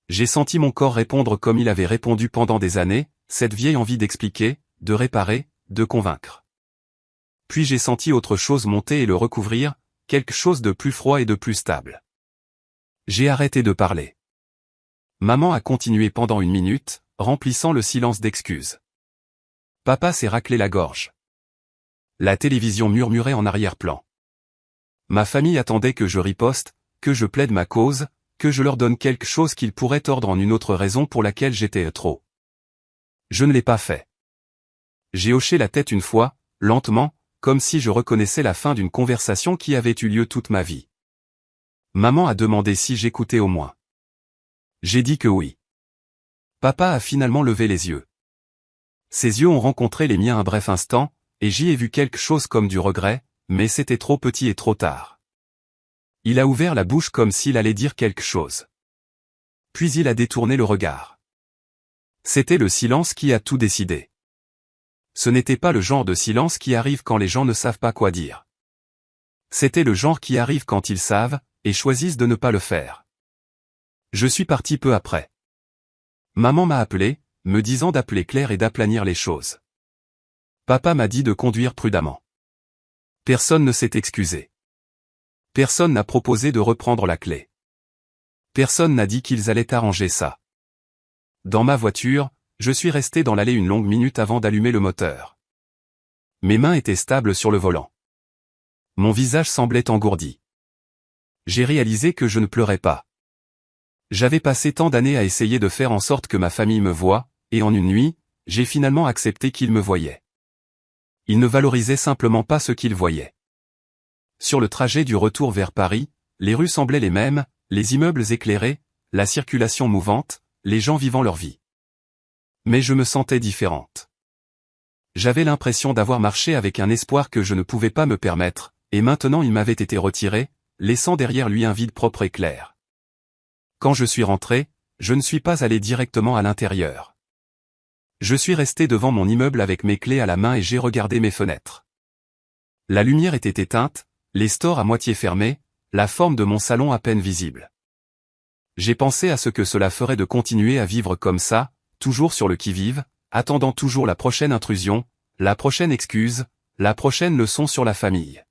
Speaker 1: J'ai senti mon corps répondre comme il avait répondu pendant des années, cette vieille envie d'expliquer, de réparer, de convaincre. Puis j'ai senti autre chose monter et le recouvrir, quelque chose de plus froid et de plus stable. J'ai arrêté de parler. Maman a continué pendant 1 minute, remplissant le silence d'excuses. Papa s'est raclé la gorge. La télévision murmurait en arrière-plan. Ma famille attendait que je riposte, que je plaide ma cause, que je leur donne quelque chose qu'ils pourraient tordre en une autre raison pour laquelle j'étais trop. Je ne l'ai pas fait. J'ai hoché la tête une fois, lentement, comme si je reconnaissais la fin d'une conversation qui avait eu lieu toute ma vie. Maman a demandé si j'écoutais au moins. J'ai dit que oui. Papa a finalement levé les yeux. Ses yeux ont rencontré les miens un bref instant, et j'y ai vu quelque chose comme du regret, mais c'était trop petit et trop tard. Il a ouvert la bouche comme s'il allait dire quelque chose. Puis il a détourné le regard. C'était le silence qui a tout décidé. Ce n'était pas le genre de silence qui arrive quand les gens ne savent pas quoi dire. C'était le genre qui arrive quand ils savent, et choisissent de ne pas le faire. Je suis parti peu après. Maman m'a appelé, me disant d'appeler Claire et d'aplanir les choses. Papa m'a dit de conduire prudemment. Personne ne s'est excusé. Personne n'a proposé de reprendre la clé. Personne n'a dit qu'ils allaient arranger ça. Dans ma voiture, je suis resté dans l'allée une longue minute avant d'allumer le moteur. Mes mains étaient stables sur le volant. Mon visage semblait engourdi. J'ai réalisé que je ne pleurais pas. J'avais passé tant d'années à essayer de faire en sorte que ma famille me voie, et en une nuit, j'ai finalement accepté qu'ils me voyaient. Ils ne valorisaient simplement pas ce qu'ils voyaient. Sur le trajet du retour vers Paris, les rues semblaient les mêmes, les immeubles éclairés, la circulation mouvante, les gens vivant leur vie. Mais je me sentais différente. J'avais l'impression d'avoir marché avec un espoir que je ne pouvais pas me permettre, et maintenant il m'avait été retiré, laissant derrière lui un vide propre et clair. Quand je suis rentré, je ne suis pas allé directement à l'intérieur. Je suis resté devant mon immeuble avec mes clés à la main et j'ai regardé mes fenêtres. La lumière était éteinte, les stores à moitié fermés, la forme de mon salon à peine visible. J'ai pensé à ce que cela ferait de continuer à vivre comme ça, toujours sur le qui-vive, attendant toujours la prochaine intrusion, la prochaine excuse, la prochaine leçon sur la famille.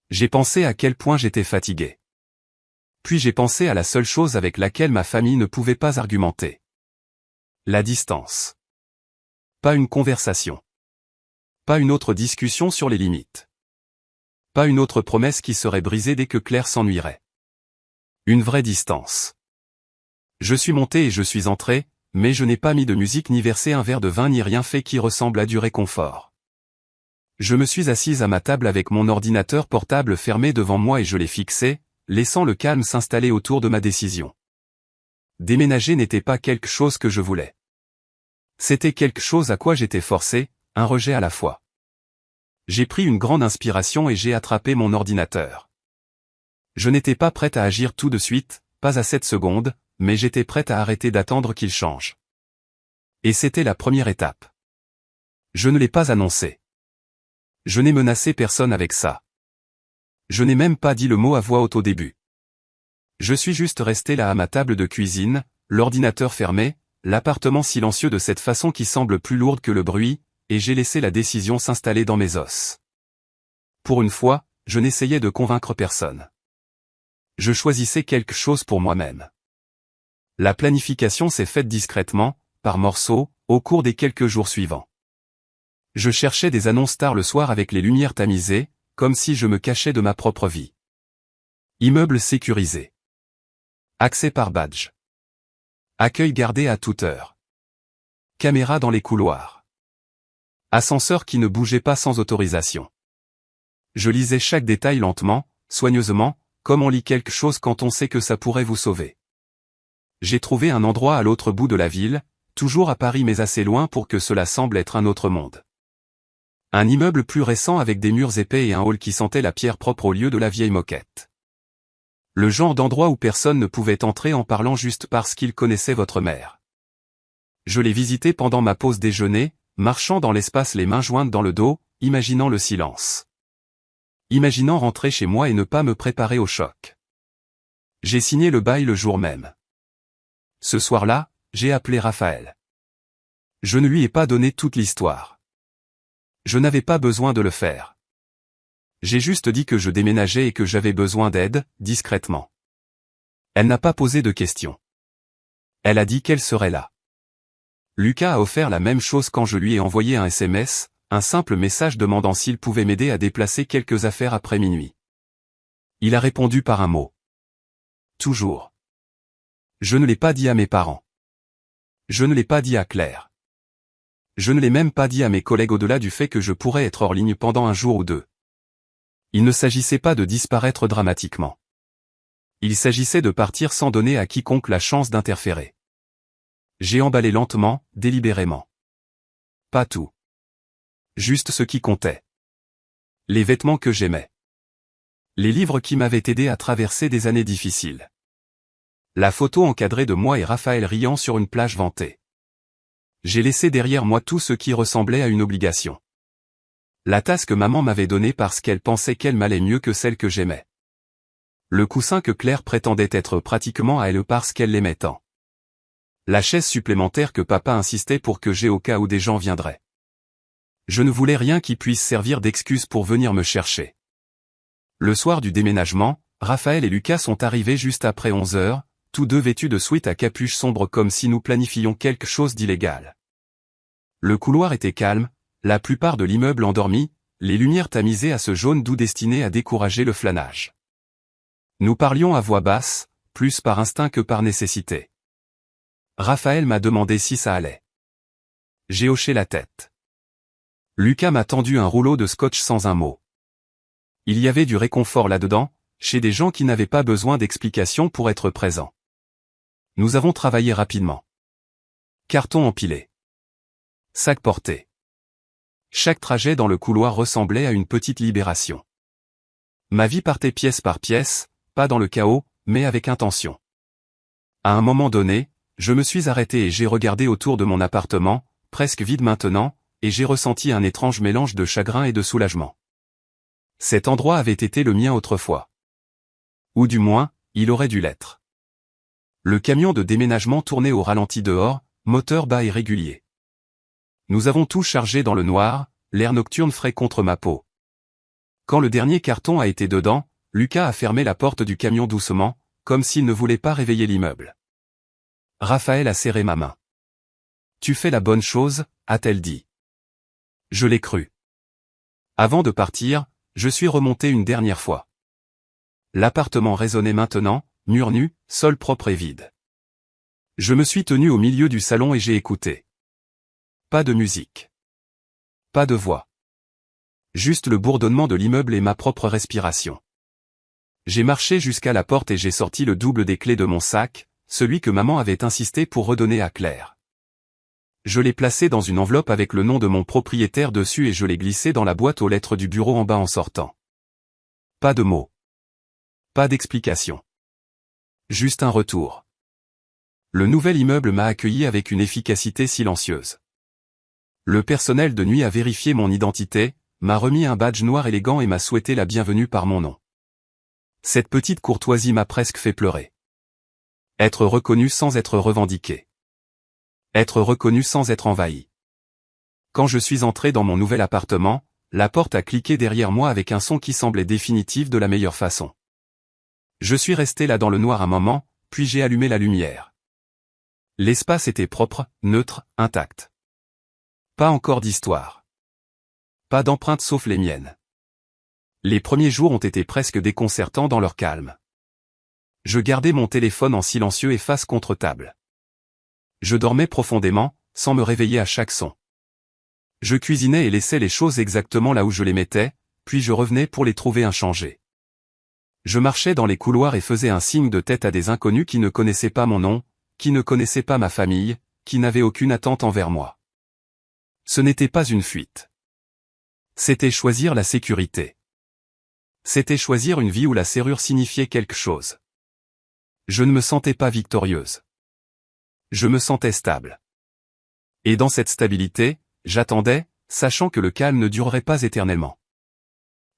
Speaker 1: J'ai pensé à quel point j'étais fatigué. Puis j'ai pensé à la seule chose avec laquelle ma famille ne pouvait pas argumenter. La distance. Pas une conversation. Pas une autre discussion sur les limites. Pas une autre promesse qui serait brisée dès que Claire s'ennuierait. Une vraie distance. Je suis monté et je suis entré, mais je n'ai pas mis de musique ni versé un verre de vin ni rien fait qui ressemble à du réconfort. Je me suis assise à ma table avec mon ordinateur portable fermé devant moi et je l'ai fixé, laissant le calme s'installer autour de ma décision. Déménager n'était pas quelque chose que je voulais. C'était quelque chose à quoi j'étais forcé, un rejet à la fois. J'ai pris une grande inspiration et j'ai attrapé mon ordinateur. Je n'étais pas prête à agir tout de suite, pas à cette seconde, mais j'étais prête à arrêter d'attendre qu'il change. Et c'était la première étape. Je ne l'ai pas annoncé. Je n'ai menacé personne avec ça. Je n'ai même pas dit le mot à voix haute au début. Je suis juste resté là à ma table de cuisine, l'ordinateur fermé, l'appartement silencieux de cette façon qui semble plus lourde que le bruit, et j'ai laissé la décision s'installer dans mes os. Pour une fois, je n'essayais de convaincre personne. Je choisissais quelque chose pour moi-même. La planification s'est faite discrètement, par morceaux, au cours des quelques jours suivants. Je cherchais des annonces tard le soir avec les lumières tamisées, comme si je me cachais de ma propre vie. Immeuble sécurisé. Accès par badge. Accueil gardé à toute heure. Caméra dans les couloirs. Ascenseur qui ne bougeait pas sans autorisation. Je lisais chaque détail lentement, soigneusement, comme on lit quelque chose quand on sait que ça pourrait vous sauver. J'ai trouvé un endroit à l'autre bout de la ville, toujours à Paris mais assez loin pour que cela semble être un autre monde. Un immeuble plus récent avec des murs épais et un hall qui sentait la pierre propre au lieu de la vieille moquette. Le genre d'endroit où personne ne pouvait entrer en parlant juste parce qu'il connaissait votre mère. Je l'ai visité pendant ma pause déjeuner, marchant dans l'espace les mains jointes dans le dos, imaginant le silence. Imaginant rentrer chez moi et ne pas me préparer au choc. J'ai signé le bail le jour même. Ce soir-là, j'ai appelé Raphaël. Je ne lui ai pas donné toute l'histoire. Je n'avais pas besoin de le faire. J'ai juste dit que je déménageais et que j'avais besoin d'aide, discrètement. Elle n'a pas posé de questions. Elle a dit qu'elle serait là. Lucas a offert la même chose quand je lui ai envoyé un SMS, un simple message demandant s'il pouvait m'aider à déplacer quelques affaires après minuit. Il a répondu par un mot. Toujours. Je ne l'ai pas dit à mes parents. Je ne l'ai pas dit à Claire. Je ne l'ai même pas dit à mes collègues au-delà du fait que je pourrais être hors ligne pendant un jour ou deux. Il ne s'agissait pas de disparaître dramatiquement. Il s'agissait de partir sans donner à quiconque la chance d'interférer. J'ai emballé lentement, délibérément. Pas tout. Juste ce qui comptait. Les vêtements que j'aimais. Les livres qui m'avaient aidé à traverser des années difficiles. La photo encadrée de moi et Raphaël riant sur une plage vantée. J'ai laissé derrière moi tout ce qui ressemblait à une obligation. La tasse que maman m'avait donnée parce qu'elle pensait qu'elle m'allait mieux que celle que j'aimais. Le coussin que Claire prétendait être pratiquement à elle parce qu'elle l'aimait tant. La chaise supplémentaire que papa insistait pour que j'aie au cas où des gens viendraient. Je ne voulais rien qui puisse servir d'excuse pour venir me chercher. Le soir du déménagement, Raphaël et Lucas sont arrivés juste après 11 heures, tous deux vêtus de sweat à capuche sombre comme si nous planifions quelque chose d'illégal. Le couloir était calme, la plupart de l'immeuble endormi, les lumières tamisées à ce jaune doux destiné à décourager le flânage. Nous parlions à voix basse, plus par instinct que par nécessité. Raphaël m'a demandé si ça allait. J'ai hoché la tête. Lucas m'a tendu un rouleau de scotch sans un mot. Il y avait du réconfort là-dedans, chez des gens qui n'avaient pas besoin d'explications pour être présents. Nous avons travaillé rapidement. Carton empilé. Sac porté. Chaque trajet dans le couloir ressemblait à une petite libération. Ma vie partait pièce par pièce, pas dans le chaos, mais avec intention. À un moment donné, je me suis arrêté et j'ai regardé autour de mon appartement, presque vide maintenant, et j'ai ressenti un étrange mélange de chagrin et de soulagement. Cet endroit avait été le mien autrefois. Ou du moins, il aurait dû l'être. Le camion de déménagement tournait au ralenti dehors, moteur bas et régulier. Nous avons tout chargé dans le noir, l'air nocturne frais contre ma peau. Quand le dernier carton a été dedans, Lucas a fermé la porte du camion doucement, comme s'il ne voulait pas réveiller l'immeuble. Raphaël a serré ma main. « Tu fais la bonne chose », a-t-elle dit. Je l'ai cru. Avant de partir, je suis remonté une dernière fois. L'appartement résonnait maintenant, mur nu, sol propre et vide. Je me suis tenu au milieu du salon et j'ai écouté. Pas de musique. Pas de voix. Juste le bourdonnement de l'immeuble et ma propre respiration. J'ai marché jusqu'à la porte et j'ai sorti le double des clés de mon sac, celui que maman avait insisté pour redonner à Claire. Je l'ai placé dans une enveloppe avec le nom de mon propriétaire dessus et je l'ai glissé dans la boîte aux lettres du bureau en bas en sortant. Pas de mots. Pas d'explication. Juste un retour. Le nouvel immeuble m'a accueilli avec une efficacité silencieuse. Le personnel de nuit a vérifié mon identité, m'a remis un badge noir élégant et m'a souhaité la bienvenue par mon nom. Cette petite courtoisie m'a presque fait pleurer. Être reconnu sans être revendiqué. Être reconnu sans être envahi. Quand je suis entré dans mon nouvel appartement, la porte a cliqué derrière moi avec un son qui semblait définitif de la meilleure façon. Je suis resté là dans le noir un moment, puis j'ai allumé la lumière. L'espace était propre, neutre, intact. Pas encore d'histoire. Pas d'empreintes sauf les miennes. Les premiers jours ont été presque déconcertants dans leur calme. Je gardais mon téléphone en silencieux et face contre table. Je dormais profondément, sans me réveiller à chaque son. Je cuisinais et laissais les choses exactement là où je les mettais, puis je revenais pour les trouver inchangées. Je marchais dans les couloirs et faisais un signe de tête à des inconnus qui ne connaissaient pas mon nom, qui ne connaissaient pas ma famille, qui n'avaient aucune attente envers moi. Ce n'était pas une fuite. C'était choisir la sécurité. C'était choisir une vie où la serrure signifiait quelque chose. Je ne me sentais pas victorieuse. Je me sentais stable. Et dans cette stabilité, j'attendais, sachant que le calme ne durerait pas éternellement.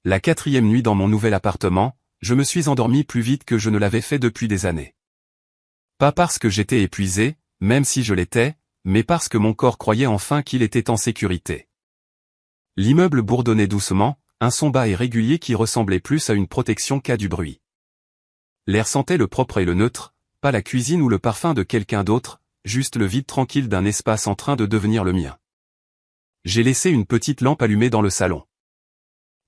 Speaker 1: La 4e nuit dans mon nouvel appartement, je me suis endormi plus vite que je ne l'avais fait depuis des années. Pas parce que j'étais épuisé, même si je l'étais, mais parce que mon corps croyait enfin qu'il était en sécurité. L'immeuble bourdonnait doucement, un son bas et régulier qui ressemblait plus à une protection qu'à du bruit. L'air sentait le propre et le neutre, pas la cuisine ou le parfum de quelqu'un d'autre, juste le vide tranquille d'un espace en train de devenir le mien. J'ai laissé une petite lampe allumée dans le salon.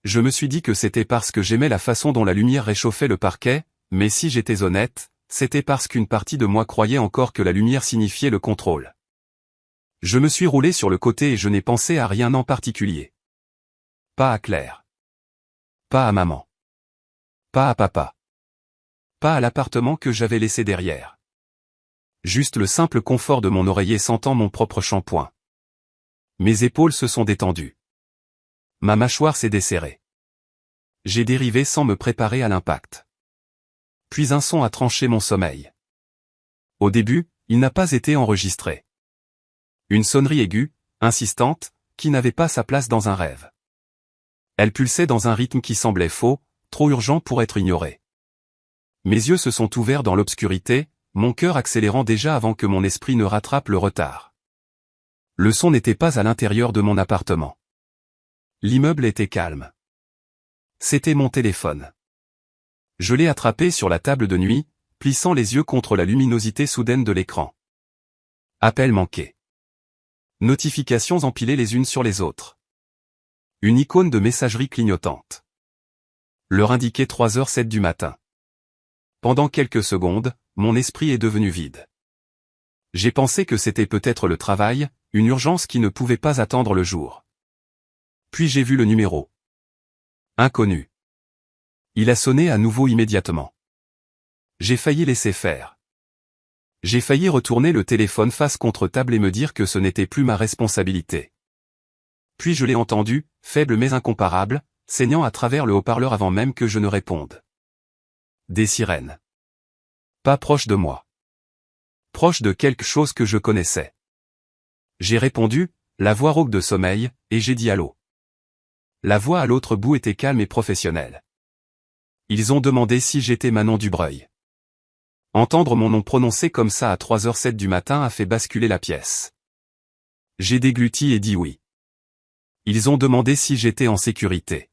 Speaker 1: Je me suis dit que c'était parce que j'aimais la façon dont la lumière réchauffait le parquet, mais si j'étais honnête, c'était parce qu'une partie de moi croyait encore que la lumière signifiait le contrôle. Je me suis roulé sur le côté et je n'ai pensé à rien en particulier. Pas à Claire. Pas à maman. Pas à papa. Pas à l'appartement que j'avais laissé derrière. Juste le simple confort de mon oreiller sentant mon propre shampoing. Mes épaules se sont détendues. Ma mâchoire s'est desserrée. J'ai dérivé sans me préparer à l'impact. Puis un son a tranché mon sommeil. Au début, il n'a pas été enregistré. Une sonnerie aiguë, insistante, qui n'avait pas sa place dans un rêve. Elle pulsait dans un rythme qui semblait faux, trop urgent pour être ignoré. Mes yeux se sont ouverts dans l'obscurité, mon cœur accélérant déjà avant que mon esprit ne rattrape le retard. Le son n'était pas à l'intérieur de mon appartement. L'immeuble était calme. C'était mon téléphone. Je l'ai attrapé sur la table de nuit, plissant les yeux contre la luminosité soudaine de l'écran. Appel manqué. Notifications empilées les unes sur les autres. Une icône de messagerie clignotante. L'heure indiquait 3h07 du matin. Pendant quelques secondes, mon esprit est devenu vide. J'ai pensé que c'était peut-être le travail, une urgence qui ne pouvait pas attendre le jour. Puis j'ai vu le numéro. Inconnu. Il a sonné à nouveau immédiatement. J'ai failli laisser faire. J'ai failli retourner le téléphone face contre table et me dire que ce n'était plus ma responsabilité. Puis je l'ai entendu, faible mais incomparable, saignant à travers le haut-parleur avant même que je ne réponde. Des sirènes. Pas proche de moi. Proche de quelque chose que je connaissais. J'ai répondu, la voix rauque de sommeil, et j'ai dit allô. La voix à l'autre bout était calme et professionnelle. Ils ont demandé si j'étais Manon Dubreuil. Entendre mon nom prononcé comme ça à 3h07 du matin a fait basculer la pièce. J'ai dégluti et dit oui. Ils ont demandé si j'étais en sécurité.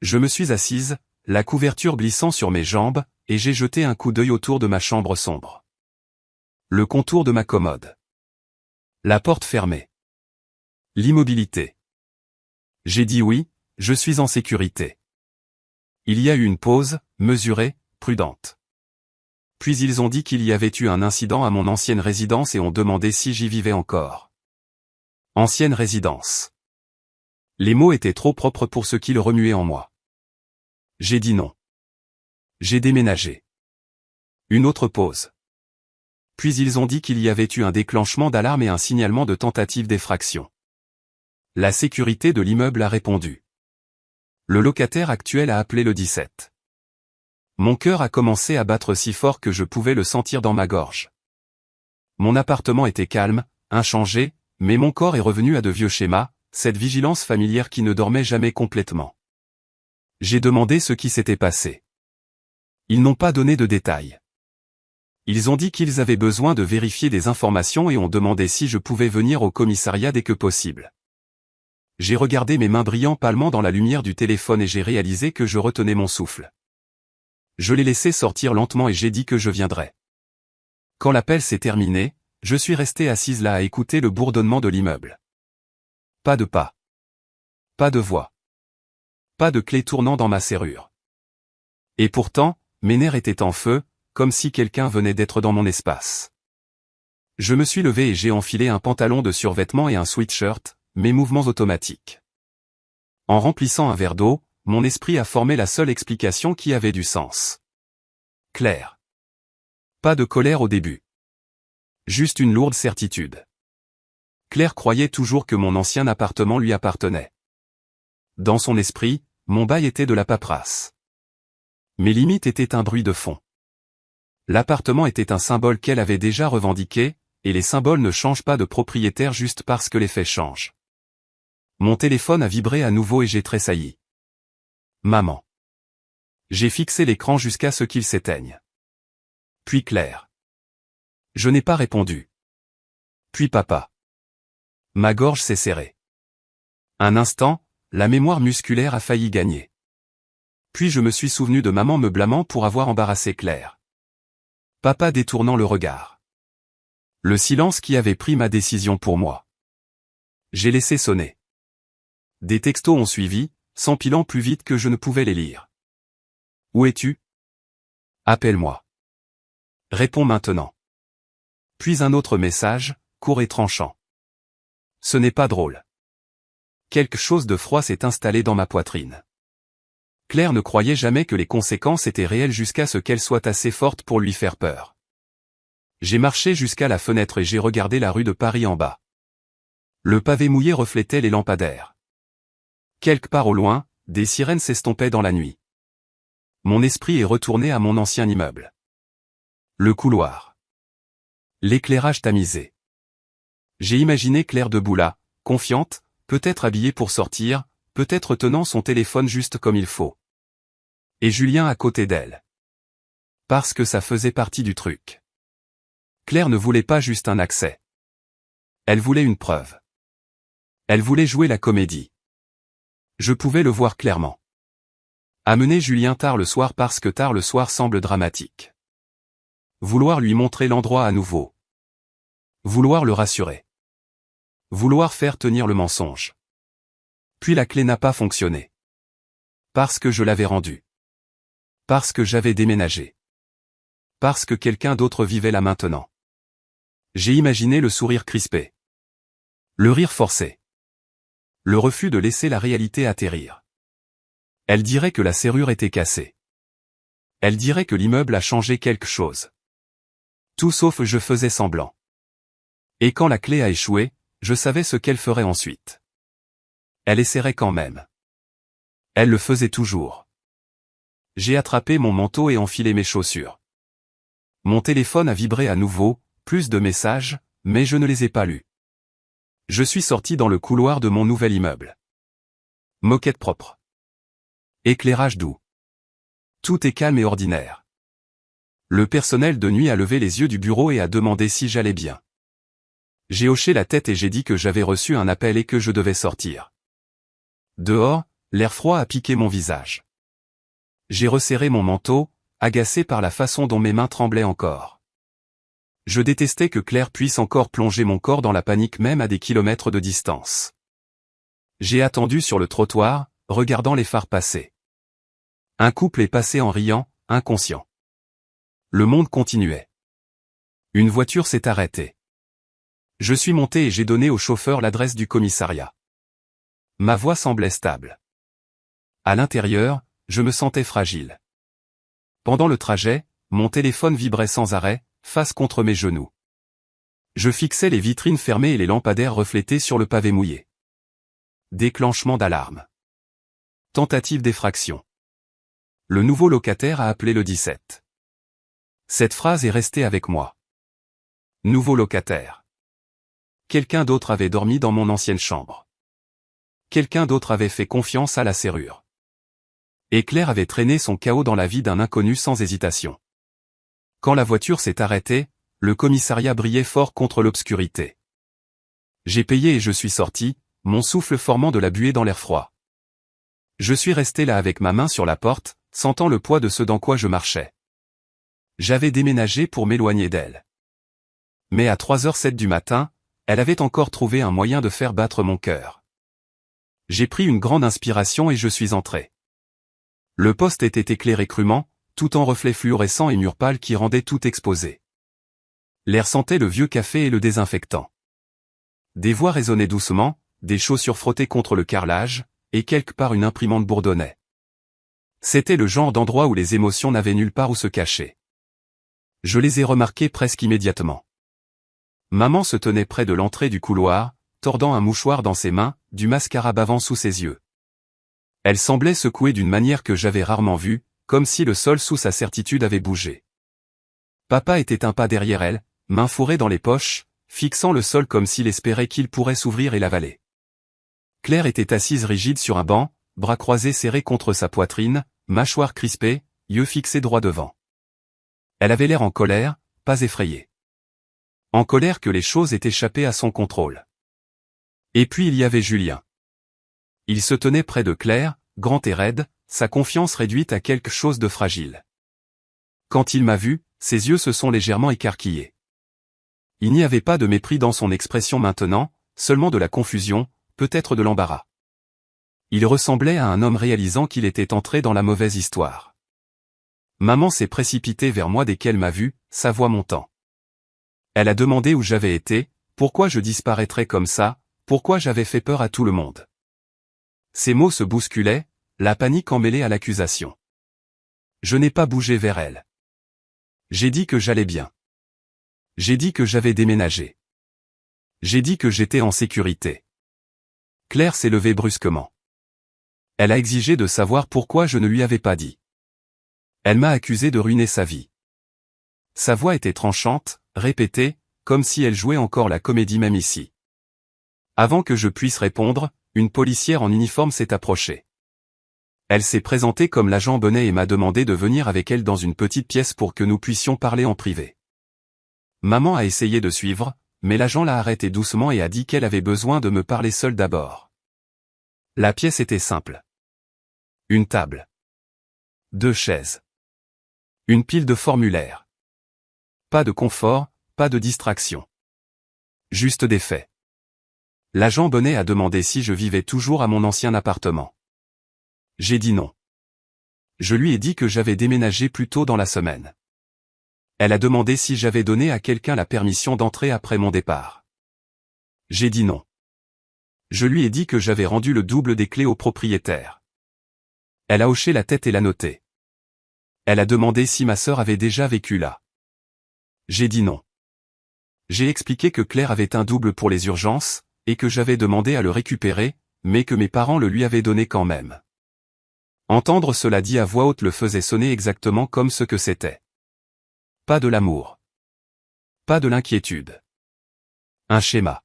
Speaker 1: Je me suis assise, la couverture glissant sur mes jambes, et j'ai jeté un coup d'œil autour de ma chambre sombre. Le contour de ma commode. La porte fermée. L'immobilité. J'ai dit oui, je suis en sécurité. Il y a eu une pause, mesurée, prudente. Puis ils ont dit qu'il y avait eu un incident à mon ancienne résidence et ont demandé si j'y vivais encore. Ancienne résidence. Les mots étaient trop propres pour ce qu'ils remuaient en moi. J'ai dit non. J'ai déménagé. Une autre pause. Puis ils ont dit qu'il y avait eu un déclenchement d'alarme et un signalement de tentative d'effraction. La sécurité de l'immeuble a répondu. Le locataire actuel a appelé le 17. Mon cœur a commencé à battre si fort que je pouvais le sentir dans ma gorge. Mon appartement était calme, inchangé, mais mon corps est revenu à de vieux schémas, cette vigilance familière qui ne dormait jamais complètement. J'ai demandé ce qui s'était passé. Ils n'ont pas donné de détails. Ils ont dit qu'ils avaient besoin de vérifier des informations et ont demandé si je pouvais venir au commissariat dès que possible. J'ai regardé mes mains brillant pâlement dans la lumière du téléphone et j'ai réalisé que je retenais mon souffle. Je l'ai laissé sortir lentement et j'ai dit que je viendrais. Quand l'appel s'est terminé, je suis resté assise là à écouter le bourdonnement de l'immeuble. Pas de pas. Pas de voix. Pas de clé tournant dans ma serrure. Et pourtant, mes nerfs étaient en feu, comme si quelqu'un venait d'être dans mon espace. Je me suis levé et j'ai enfilé un pantalon de survêtement et un sweatshirt, mes mouvements automatiques. En remplissant un verre d'eau, mon esprit a formé la seule explication qui avait du sens. Claire. Pas de colère au début. Juste une lourde certitude. Claire croyait toujours que mon ancien appartement lui appartenait. Dans son esprit, mon bail était de la paperasse. Mes limites étaient un bruit de fond. L'appartement était un symbole qu'elle avait déjà revendiqué, et les symboles ne changent pas de propriétaire juste parce que les faits changent. Mon téléphone a vibré à nouveau et j'ai tressailli. Maman. J'ai fixé l'écran jusqu'à ce qu'il s'éteigne. Puis Claire. Je n'ai pas répondu. Puis papa. Ma gorge s'est serrée. Un instant, la mémoire musculaire a failli gagner. Puis je me suis souvenu de maman me blâmant pour avoir embarrassé Claire. Papa détournant le regard. Le silence qui avait pris ma décision pour moi. J'ai laissé sonner. Des textos ont suivi, s'empilant plus vite que je ne pouvais les lire. Où es-tu? Appelle-moi. Réponds maintenant. Puis un autre message, court et tranchant. Ce n'est pas drôle. Quelque chose de froid s'est installé dans ma poitrine. Claire ne croyait jamais que les conséquences étaient réelles jusqu'à ce qu'elles soient assez fortes pour lui faire peur. J'ai marché jusqu'à la fenêtre et j'ai regardé la rue de Paris en bas. Le pavé mouillé reflétait les lampadaires. Quelque part au loin, des sirènes s'estompaient dans la nuit. Mon esprit est retourné à mon ancien immeuble. Le couloir. L'éclairage tamisé. J'ai imaginé Claire debout là, confiante, peut-être habillée pour sortir, peut-être tenant son téléphone juste comme il faut. Et Julien à côté d'elle. Parce que ça faisait partie du truc. Claire ne voulait pas juste un accès. Elle voulait une preuve. Elle voulait jouer la comédie. Je pouvais le voir clairement. Amener Julien tard le soir parce que tard le soir semble dramatique. Vouloir lui montrer l'endroit à nouveau. Vouloir le rassurer. Vouloir faire tenir le mensonge. Puis la clé n'a pas fonctionné. Parce que je l'avais rendue. Parce que j'avais déménagé. Parce que quelqu'un d'autre vivait là maintenant. J'ai imaginé le sourire crispé. Le rire forcé. Le refus de laisser la réalité atterrir. Elle dirait que la serrure était cassée. Elle dirait que l'immeuble a changé quelque chose. Tout sauf je faisais semblant. Et quand la clé a échoué, je savais ce qu'elle ferait ensuite. Elle essaierait quand même. Elle le faisait toujours. J'ai attrapé mon manteau et enfilé mes chaussures. Mon téléphone a vibré à nouveau, plus de messages, mais je ne les ai pas lus. Je suis sorti dans le couloir de mon nouvel immeuble. Moquette propre. Éclairage doux. Tout est calme et ordinaire. Le personnel de nuit a levé les yeux du bureau et a demandé si j'allais bien. J'ai hoché la tête et j'ai dit que j'avais reçu un appel et que je devais sortir. Dehors, l'air froid a piqué mon visage. J'ai resserré mon manteau, agacé par la façon dont mes mains tremblaient encore. Je détestais que Claire puisse encore plonger mon corps dans la panique même à des kilomètres de distance. J'ai attendu sur le trottoir, regardant les phares passer. Un couple est passé en riant, inconscient. Le monde continuait. Une voiture s'est arrêtée. Je suis monté et j'ai donné au chauffeur l'adresse du commissariat. Ma voix semblait stable. À l'intérieur, je me sentais fragile. Pendant le trajet, mon téléphone vibrait sans arrêt, face contre mes genoux. Je fixais les vitrines fermées et les lampadaires reflétés sur le pavé mouillé. Déclenchement d'alarme. Tentative d'effraction. Le nouveau locataire a appelé le 17. Cette phrase est restée avec moi. Nouveau locataire. Quelqu'un d'autre avait dormi dans mon ancienne chambre. Quelqu'un d'autre avait fait confiance à la serrure. Et Claire avait traîné son chaos dans la vie d'un inconnu sans hésitation. Quand la voiture s'est arrêtée, le commissariat brillait fort contre l'obscurité. J'ai payé et je suis sorti, mon souffle formant de la buée dans l'air froid. Je suis resté là avec ma main sur la porte, sentant le poids de ce dans quoi je marchais. J'avais déménagé pour m'éloigner d'elle. Mais à 3h07 du matin, elle avait encore trouvé un moyen de faire battre mon cœur. J'ai pris une grande inspiration et je suis entré. Le poste était éclairé crûment, tout en reflets fluorescents et murs pâles qui rendaient tout exposé. L'air sentait le vieux café et le désinfectant. Des voix résonnaient doucement, des chaussures frottées contre le carrelage, et quelque part une imprimante bourdonnait. C'était le genre d'endroit où les émotions n'avaient nulle part où se cacher. Je les ai remarquées presque immédiatement. Maman se tenait près de l'entrée du couloir, tordant un mouchoir dans ses mains, du mascara bavant sous ses yeux. Elle semblait secouer d'une manière que j'avais rarement vue, comme si le sol sous sa certitude avait bougé. Papa était un pas derrière elle, main fourrée dans les poches, fixant le sol comme s'il espérait qu'il pourrait s'ouvrir et l'avaler. Claire était assise rigide sur un banc, bras croisés serrés contre sa poitrine, mâchoire crispée, yeux fixés droit devant. Elle avait l'air en colère, pas effrayée. En colère que les choses aient échappé à son contrôle. Et puis il y avait Julien. Il se tenait près de Claire, grand et raide, sa confiance réduite à quelque chose de fragile. Quand il m'a vu, ses yeux se sont légèrement écarquillés. Il n'y avait pas de mépris dans son expression maintenant, seulement de la confusion, peut-être de l'embarras. Il ressemblait à un homme réalisant qu'il était entré dans la mauvaise histoire. Maman s'est précipitée vers moi dès qu'elle m'a vu, sa voix montant. Elle a demandé où j'avais été, pourquoi je disparaîtrais comme ça, pourquoi j'avais fait peur à tout le monde. Ses mots se bousculaient, la panique emmêlée à l'accusation. Je n'ai pas bougé vers elle. J'ai dit que j'allais bien. J'ai dit que j'avais déménagé. J'ai dit que j'étais en sécurité. Claire s'est levée brusquement. Elle a exigé de savoir pourquoi je ne lui avais pas dit. Elle m'a accusé de ruiner sa vie. Sa voix était tranchante, répétée, comme si elle jouait encore la comédie même ici. Avant que je puisse répondre, une policière en uniforme s'est approchée. Elle s'est présentée comme l'agent Bonnet et m'a demandé de venir avec elle dans une petite pièce pour que nous puissions parler en privé. Maman a essayé de suivre, mais l'agent l'a arrêtée doucement et a dit qu'elle avait besoin de me parler seule d'abord. La pièce était simple. Une table. 2 chaises. Une pile de formulaires. Pas de confort, pas de distraction. Juste des faits. L'agent Bonnet a demandé si je vivais toujours à mon ancien appartement. J'ai dit non. Je lui ai dit que j'avais déménagé plus tôt dans la semaine. Elle a demandé si j'avais donné à quelqu'un la permission d'entrer après mon départ. J'ai dit non. Je lui ai dit que j'avais rendu le double des clés au propriétaire. Elle a hoché la tête et l'a noté. Elle a demandé si ma sœur avait déjà vécu là. J'ai dit non. J'ai expliqué que Claire avait un double pour les urgences, et que j'avais demandé à le récupérer, mais que mes parents le lui avaient donné quand même. Entendre cela dit à voix haute le faisait sonner exactement comme ce que c'était. Pas de l'amour. Pas de l'inquiétude. Un schéma.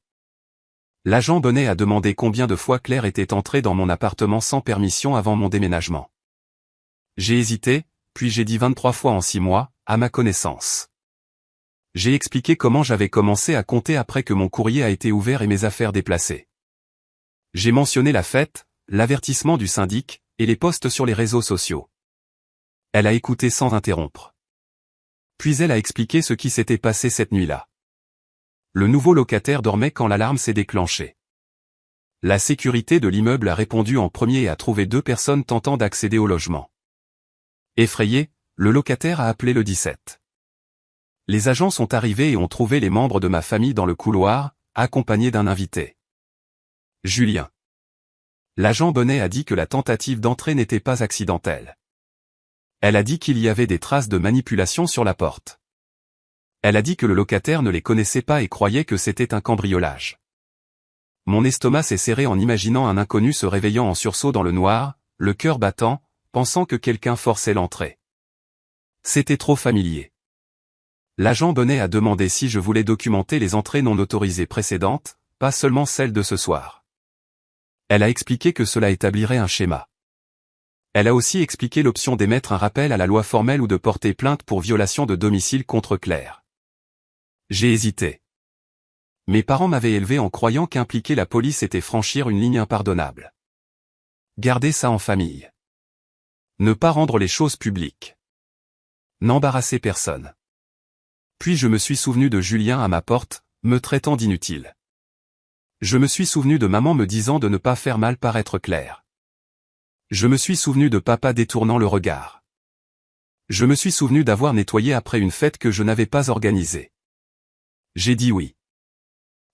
Speaker 1: L'agent Bonnet a demandé combien de fois Claire était entrée dans mon appartement sans permission avant mon déménagement. J'ai hésité, puis j'ai dit 23 fois en 6 mois, à ma connaissance. J'ai expliqué comment j'avais commencé à compter après que mon courrier a été ouvert et mes affaires déplacées. J'ai mentionné la fête, l'avertissement du syndic, et les posts sur les réseaux sociaux. Elle a écouté sans interrompre. Puis elle a expliqué ce qui s'était passé cette nuit-là. Le nouveau locataire dormait quand l'alarme s'est déclenchée. La sécurité de l'immeuble a répondu en premier et a trouvé 2 personnes tentant d'accéder au logement. Effrayé, le locataire a appelé le 17. Les agents sont arrivés et ont trouvé les membres de ma famille dans le couloir, accompagnés d'un invité. Julien. L'agent Bonnet a dit que la tentative d'entrée n'était pas accidentelle. Elle a dit qu'il y avait des traces de manipulation sur la porte. Elle a dit que le locataire ne les connaissait pas et croyait que c'était un cambriolage. Mon estomac s'est serré en imaginant un inconnu se réveillant en sursaut dans le noir, le cœur battant, pensant que quelqu'un forçait l'entrée. C'était trop familier. L'agent Bonnet a demandé si je voulais documenter les entrées non autorisées précédentes, pas seulement celles de ce soir. Elle a expliqué que cela établirait un schéma. Elle a aussi expliqué l'option d'émettre un rappel à la loi formelle ou de porter plainte pour violation de domicile contre Claire. J'ai hésité. Mes parents m'avaient élevé en croyant qu'impliquer la police était franchir une ligne impardonnable. Garder ça en famille. Ne pas rendre les choses publiques. N'embarrasser personne. Puis je me suis souvenu de Julien à ma porte, me traitant d'inutile. Je me suis souvenu de maman me disant de ne pas faire mal paraître Claire. Je me suis souvenu de papa détournant le regard. Je me suis souvenu d'avoir nettoyé après une fête que je n'avais pas organisée. J'ai dit oui.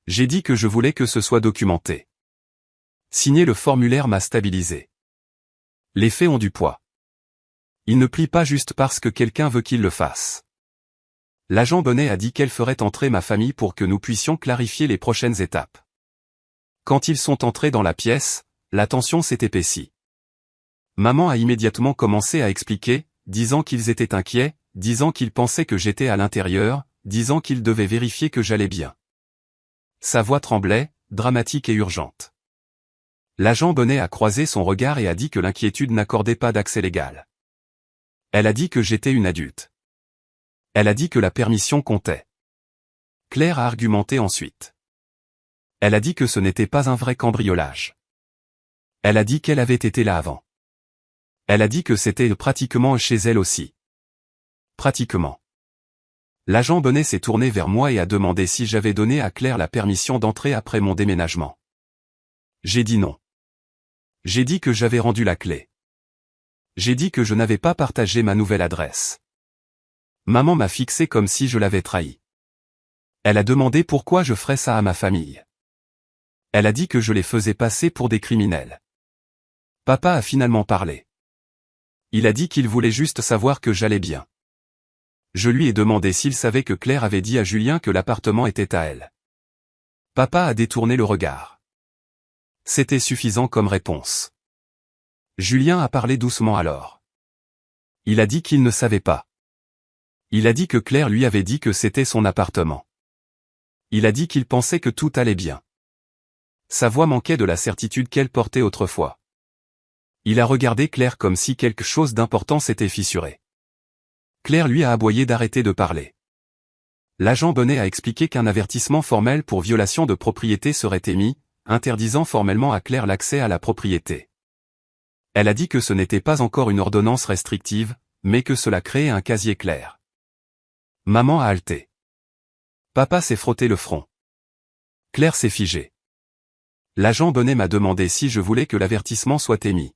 Speaker 1: J'ai dit que je voulais que ce soit documenté. Signer le formulaire m'a stabilisé. Les faits ont du poids. Ils ne plient pas juste parce que quelqu'un veut qu'il le fasse. L'agent Bonnet a dit qu'elle ferait entrer ma famille pour que nous puissions clarifier les prochaines étapes. Quand ils sont entrés dans la pièce, la tension s'est épaissie. Maman a immédiatement commencé à expliquer, disant qu'ils étaient inquiets, disant qu'ils pensaient que j'étais à l'intérieur, disant qu'ils devaient vérifier que j'allais bien. Sa voix tremblait, dramatique et urgente. L'agent Bonnet a croisé son regard et a dit que l'inquiétude n'accordait pas d'accès légal. Elle a dit que j'étais une adulte. Elle a dit que la permission comptait. Claire a argumenté ensuite. Elle a dit que ce n'était pas un vrai cambriolage. Elle a dit qu'elle avait été là avant. Elle a dit que c'était pratiquement chez elle aussi. Pratiquement. L'agent Bonnet s'est tourné vers moi et a demandé si j'avais donné à Claire la permission d'entrer après mon déménagement. J'ai dit non. J'ai dit que j'avais rendu la clé. J'ai dit que je n'avais pas partagé ma nouvelle adresse. Maman m'a fixé comme si je l'avais trahi. Elle a demandé pourquoi je ferais ça à ma famille. Elle a dit que je les faisais passer pour des criminels. Papa a finalement parlé. Il a dit qu'il voulait juste savoir que j'allais bien. Je lui ai demandé s'il savait que Claire avait dit à Julien que l'appartement était à elle. Papa a détourné le regard. C'était suffisant comme réponse. Julien a parlé doucement alors. Il a dit qu'il ne savait pas. Il a dit que Claire lui avait dit que c'était son appartement. Il a dit qu'il pensait que tout allait bien. Sa voix manquait de la certitude qu'elle portait autrefois. Il a regardé Claire comme si quelque chose d'important s'était fissuré. Claire lui a aboyé d'arrêter de parler. L'agent Bonnet a expliqué qu'un avertissement formel pour violation de propriété serait émis, interdisant formellement à Claire l'accès à la propriété. Elle a dit que ce n'était pas encore une ordonnance restrictive, mais que cela créait un casier clair. Maman a halté. Papa s'est frotté le front. Claire s'est figée. L'agent Bonnet m'a demandé si je voulais que l'avertissement soit émis.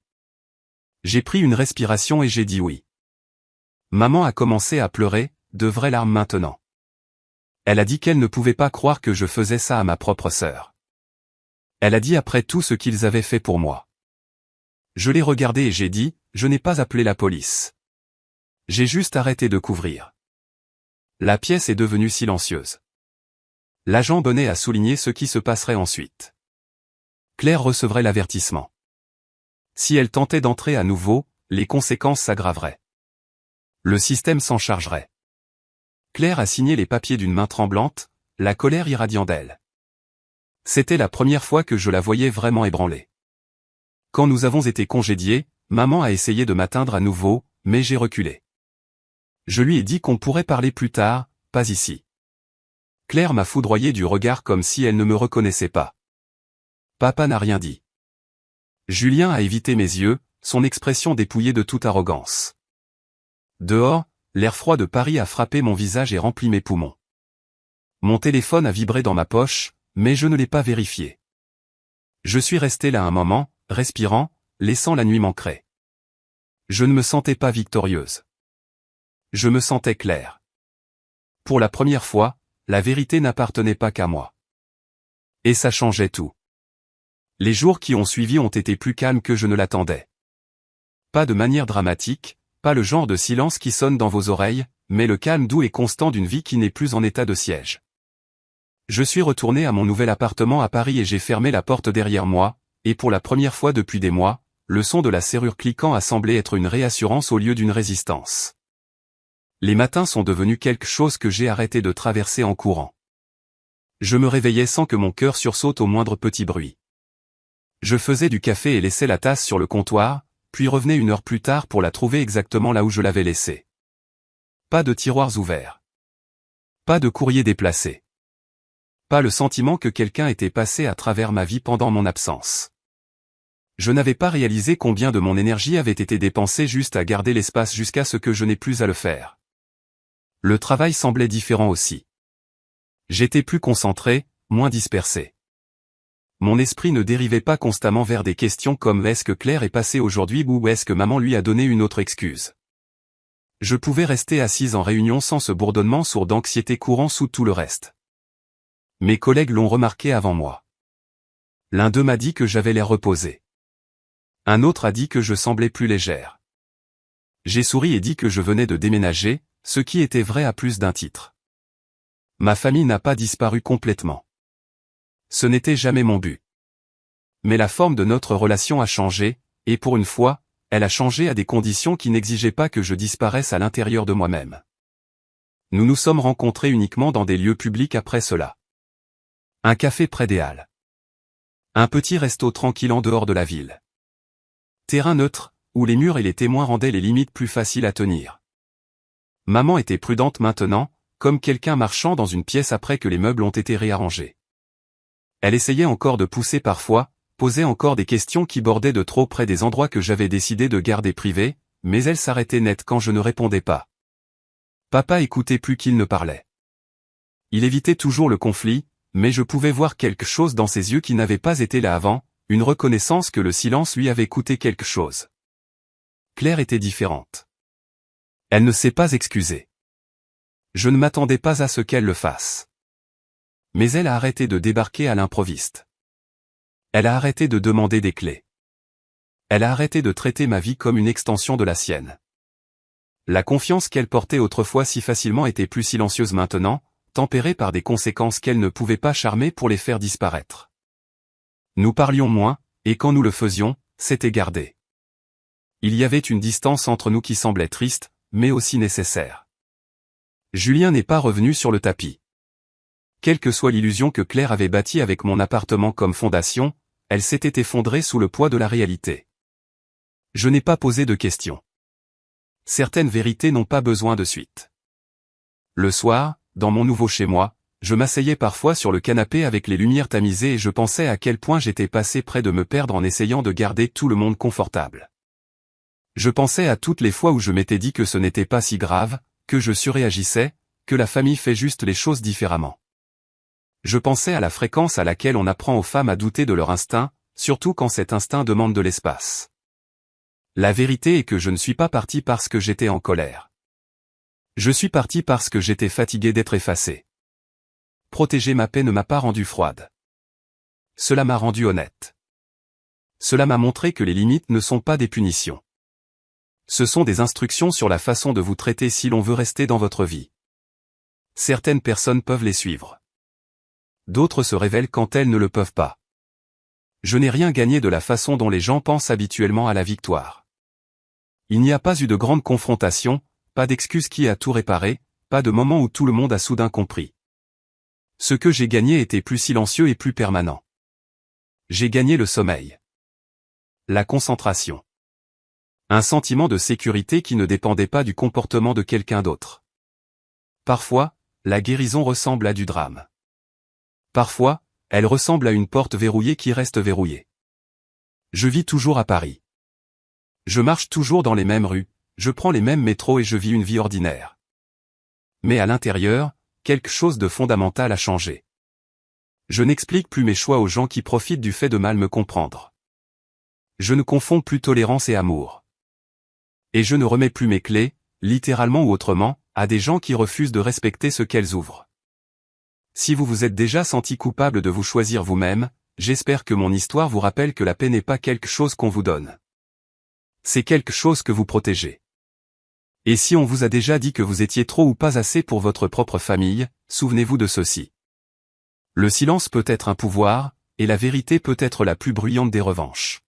Speaker 1: J'ai pris une respiration et j'ai dit oui. Maman a commencé à pleurer, de vraies larmes maintenant. Elle a dit qu'elle ne pouvait pas croire que je faisais ça à ma propre sœur. Elle a dit après tout ce qu'ils avaient fait pour moi. Je l'ai regardé et j'ai dit, je n'ai pas appelé la police. J'ai juste arrêté de couvrir. La pièce est devenue silencieuse. L'agent Bonnet a souligné ce qui se passerait ensuite. Claire recevrait l'avertissement. Si elle tentait d'entrer à nouveau, les conséquences s'aggraveraient. Le système s'en chargerait. Claire a signé les papiers d'une main tremblante, la colère irradiant d'elle. C'était la première fois que je la voyais vraiment ébranlée. Quand nous avons été congédiés, maman a essayé de m'atteindre à nouveau, mais j'ai reculé. Je lui ai dit qu'on pourrait parler plus tard, pas ici. Claire m'a foudroyé du regard comme si elle ne me reconnaissait pas. Papa n'a rien dit. Julien a évité mes yeux, son expression dépouillée de toute arrogance. Dehors, l'air froid de Paris a frappé mon visage et rempli mes poumons. Mon téléphone a vibré dans ma poche, mais je ne l'ai pas vérifié. Je suis resté là un moment, respirant, laissant la nuit m'ancrer. Je ne me sentais pas victorieuse. Je me sentais claire. Pour la première fois, la vérité n'appartenait pas qu'à moi. Et ça changeait tout. Les jours qui ont suivi ont été plus calmes que je ne l'attendais. Pas de manière dramatique, pas le genre de silence qui sonne dans vos oreilles, mais le calme doux et constant d'une vie qui n'est plus en état de siège. Je suis retourné à mon nouvel appartement à Paris et j'ai fermé la porte derrière moi, et pour la première fois depuis des mois, le son de la serrure cliquant a semblé être une réassurance au lieu d'une résistance. Les matins sont devenus quelque chose que j'ai arrêté de traverser en courant. Je me réveillais sans que mon cœur sursaute au moindre petit bruit. Je faisais du café et laissais la tasse sur le comptoir, puis revenais 1 heure plus tard pour la trouver exactement là où je l'avais laissée. Pas de tiroirs ouverts. Pas de courrier déplacé. Pas le sentiment que quelqu'un était passé à travers ma vie pendant mon absence. Je n'avais pas réalisé combien de mon énergie avait été dépensée juste à garder l'espace jusqu'à ce que je n'ai plus à le faire. Le travail semblait différent aussi. J'étais plus concentré, moins dispersé. Mon esprit ne dérivait pas constamment vers des questions comme est-ce que Claire est passée aujourd'hui ou est-ce que maman lui a donné une autre excuse. Je pouvais rester assise en réunion sans ce bourdonnement sourd d'anxiété courant sous tout le reste. Mes collègues l'ont remarqué avant moi. L'un d'eux m'a dit que j'avais l'air reposé. Un autre a dit que je semblais plus légère. J'ai souri et dit que je venais de déménager, ce qui était vrai à plus d'un titre. Ma famille n'a pas disparu complètement. Ce n'était jamais mon but. Mais la forme de notre relation a changé, et pour une fois, elle a changé à des conditions qui n'exigeaient pas que je disparaisse à l'intérieur de moi-même. Nous nous sommes rencontrés uniquement dans des lieux publics après cela. Un café près des Halles. Un petit resto tranquille en dehors de la ville. Terrain neutre, où les murs et les témoins rendaient les limites plus faciles à tenir. Maman était prudente maintenant, comme quelqu'un marchant dans une pièce après que les meubles ont été réarrangés. Elle essayait encore de pousser parfois, posait encore des questions qui bordaient de trop près des endroits que j'avais décidé de garder privés, mais elle s'arrêtait net quand je ne répondais pas. Papa écoutait plus qu'il ne parlait. Il évitait toujours le conflit, mais je pouvais voir quelque chose dans ses yeux qui n'avait pas été là avant, une reconnaissance que le silence lui avait coûté quelque chose. Claire était différente. Elle ne s'est pas excusée. Je ne m'attendais pas à ce qu'elle le fasse. Mais elle a arrêté de débarquer à l'improviste. Elle a arrêté de demander des clés. Elle a arrêté de traiter ma vie comme une extension de la sienne. La confiance qu'elle portait autrefois si facilement était plus silencieuse maintenant, tempérée par des conséquences qu'elle ne pouvait pas charmer pour les faire disparaître. Nous parlions moins, et quand nous le faisions, c'était gardé. Il y avait une distance entre nous qui semblait triste, mais aussi nécessaire. Julien n'est pas revenu sur le tapis. Quelle que soit l'illusion que Claire avait bâtie avec mon appartement comme fondation, elle s'était effondrée sous le poids de la réalité. Je n'ai pas posé de questions. Certaines vérités n'ont pas besoin de suite. Le soir, dans mon nouveau chez-moi, je m'asseyais parfois sur le canapé avec les lumières tamisées et je pensais à quel point j'étais passé près de me perdre en essayant de garder tout le monde confortable. Je pensais à toutes les fois où je m'étais dit que ce n'était pas si grave, que je surréagissais, que la famille fait juste les choses différemment. Je pensais à la fréquence à laquelle on apprend aux femmes à douter de leur instinct, surtout quand cet instinct demande de l'espace. La vérité est que je ne suis pas parti parce que j'étais en colère. Je suis parti parce que j'étais fatigué d'être effacé. Protéger ma paix ne m'a pas rendu froide. Cela m'a rendu honnête. Cela m'a montré que les limites ne sont pas des punitions. Ce sont des instructions sur la façon de vous traiter si l'on veut rester dans votre vie. Certaines personnes peuvent les suivre. D'autres se révèlent quand elles ne le peuvent pas. Je n'ai rien gagné de la façon dont les gens pensent habituellement à la victoire. Il n'y a pas eu de grande confrontation, pas d'excuse qui a tout réparé, pas de moment où tout le monde a soudain compris. Ce que j'ai gagné était plus silencieux et plus permanent. J'ai gagné le sommeil. La concentration. Un sentiment de sécurité qui ne dépendait pas du comportement de quelqu'un d'autre. Parfois, la guérison ressemble à du drame. Parfois, elle ressemble à une porte verrouillée qui reste verrouillée. Je vis toujours à Paris. Je marche toujours dans les mêmes rues, je prends les mêmes métros et je vis une vie ordinaire. Mais à l'intérieur, quelque chose de fondamental a changé. Je n'explique plus mes choix aux gens qui profitent du fait de mal me comprendre. Je ne confonds plus tolérance et amour. Et je ne remets plus mes clés, littéralement ou autrement, à des gens qui refusent de respecter ce qu'elles ouvrent. Si vous vous êtes déjà senti coupable de vous choisir vous-même, j'espère que mon histoire vous rappelle que la paix n'est pas quelque chose qu'on vous donne. C'est quelque chose que vous protégez. Et si on vous a déjà dit que vous étiez trop ou pas assez pour votre propre famille, souvenez-vous de ceci. Le silence peut être un pouvoir, et la vérité peut être la plus bruyante des revanches.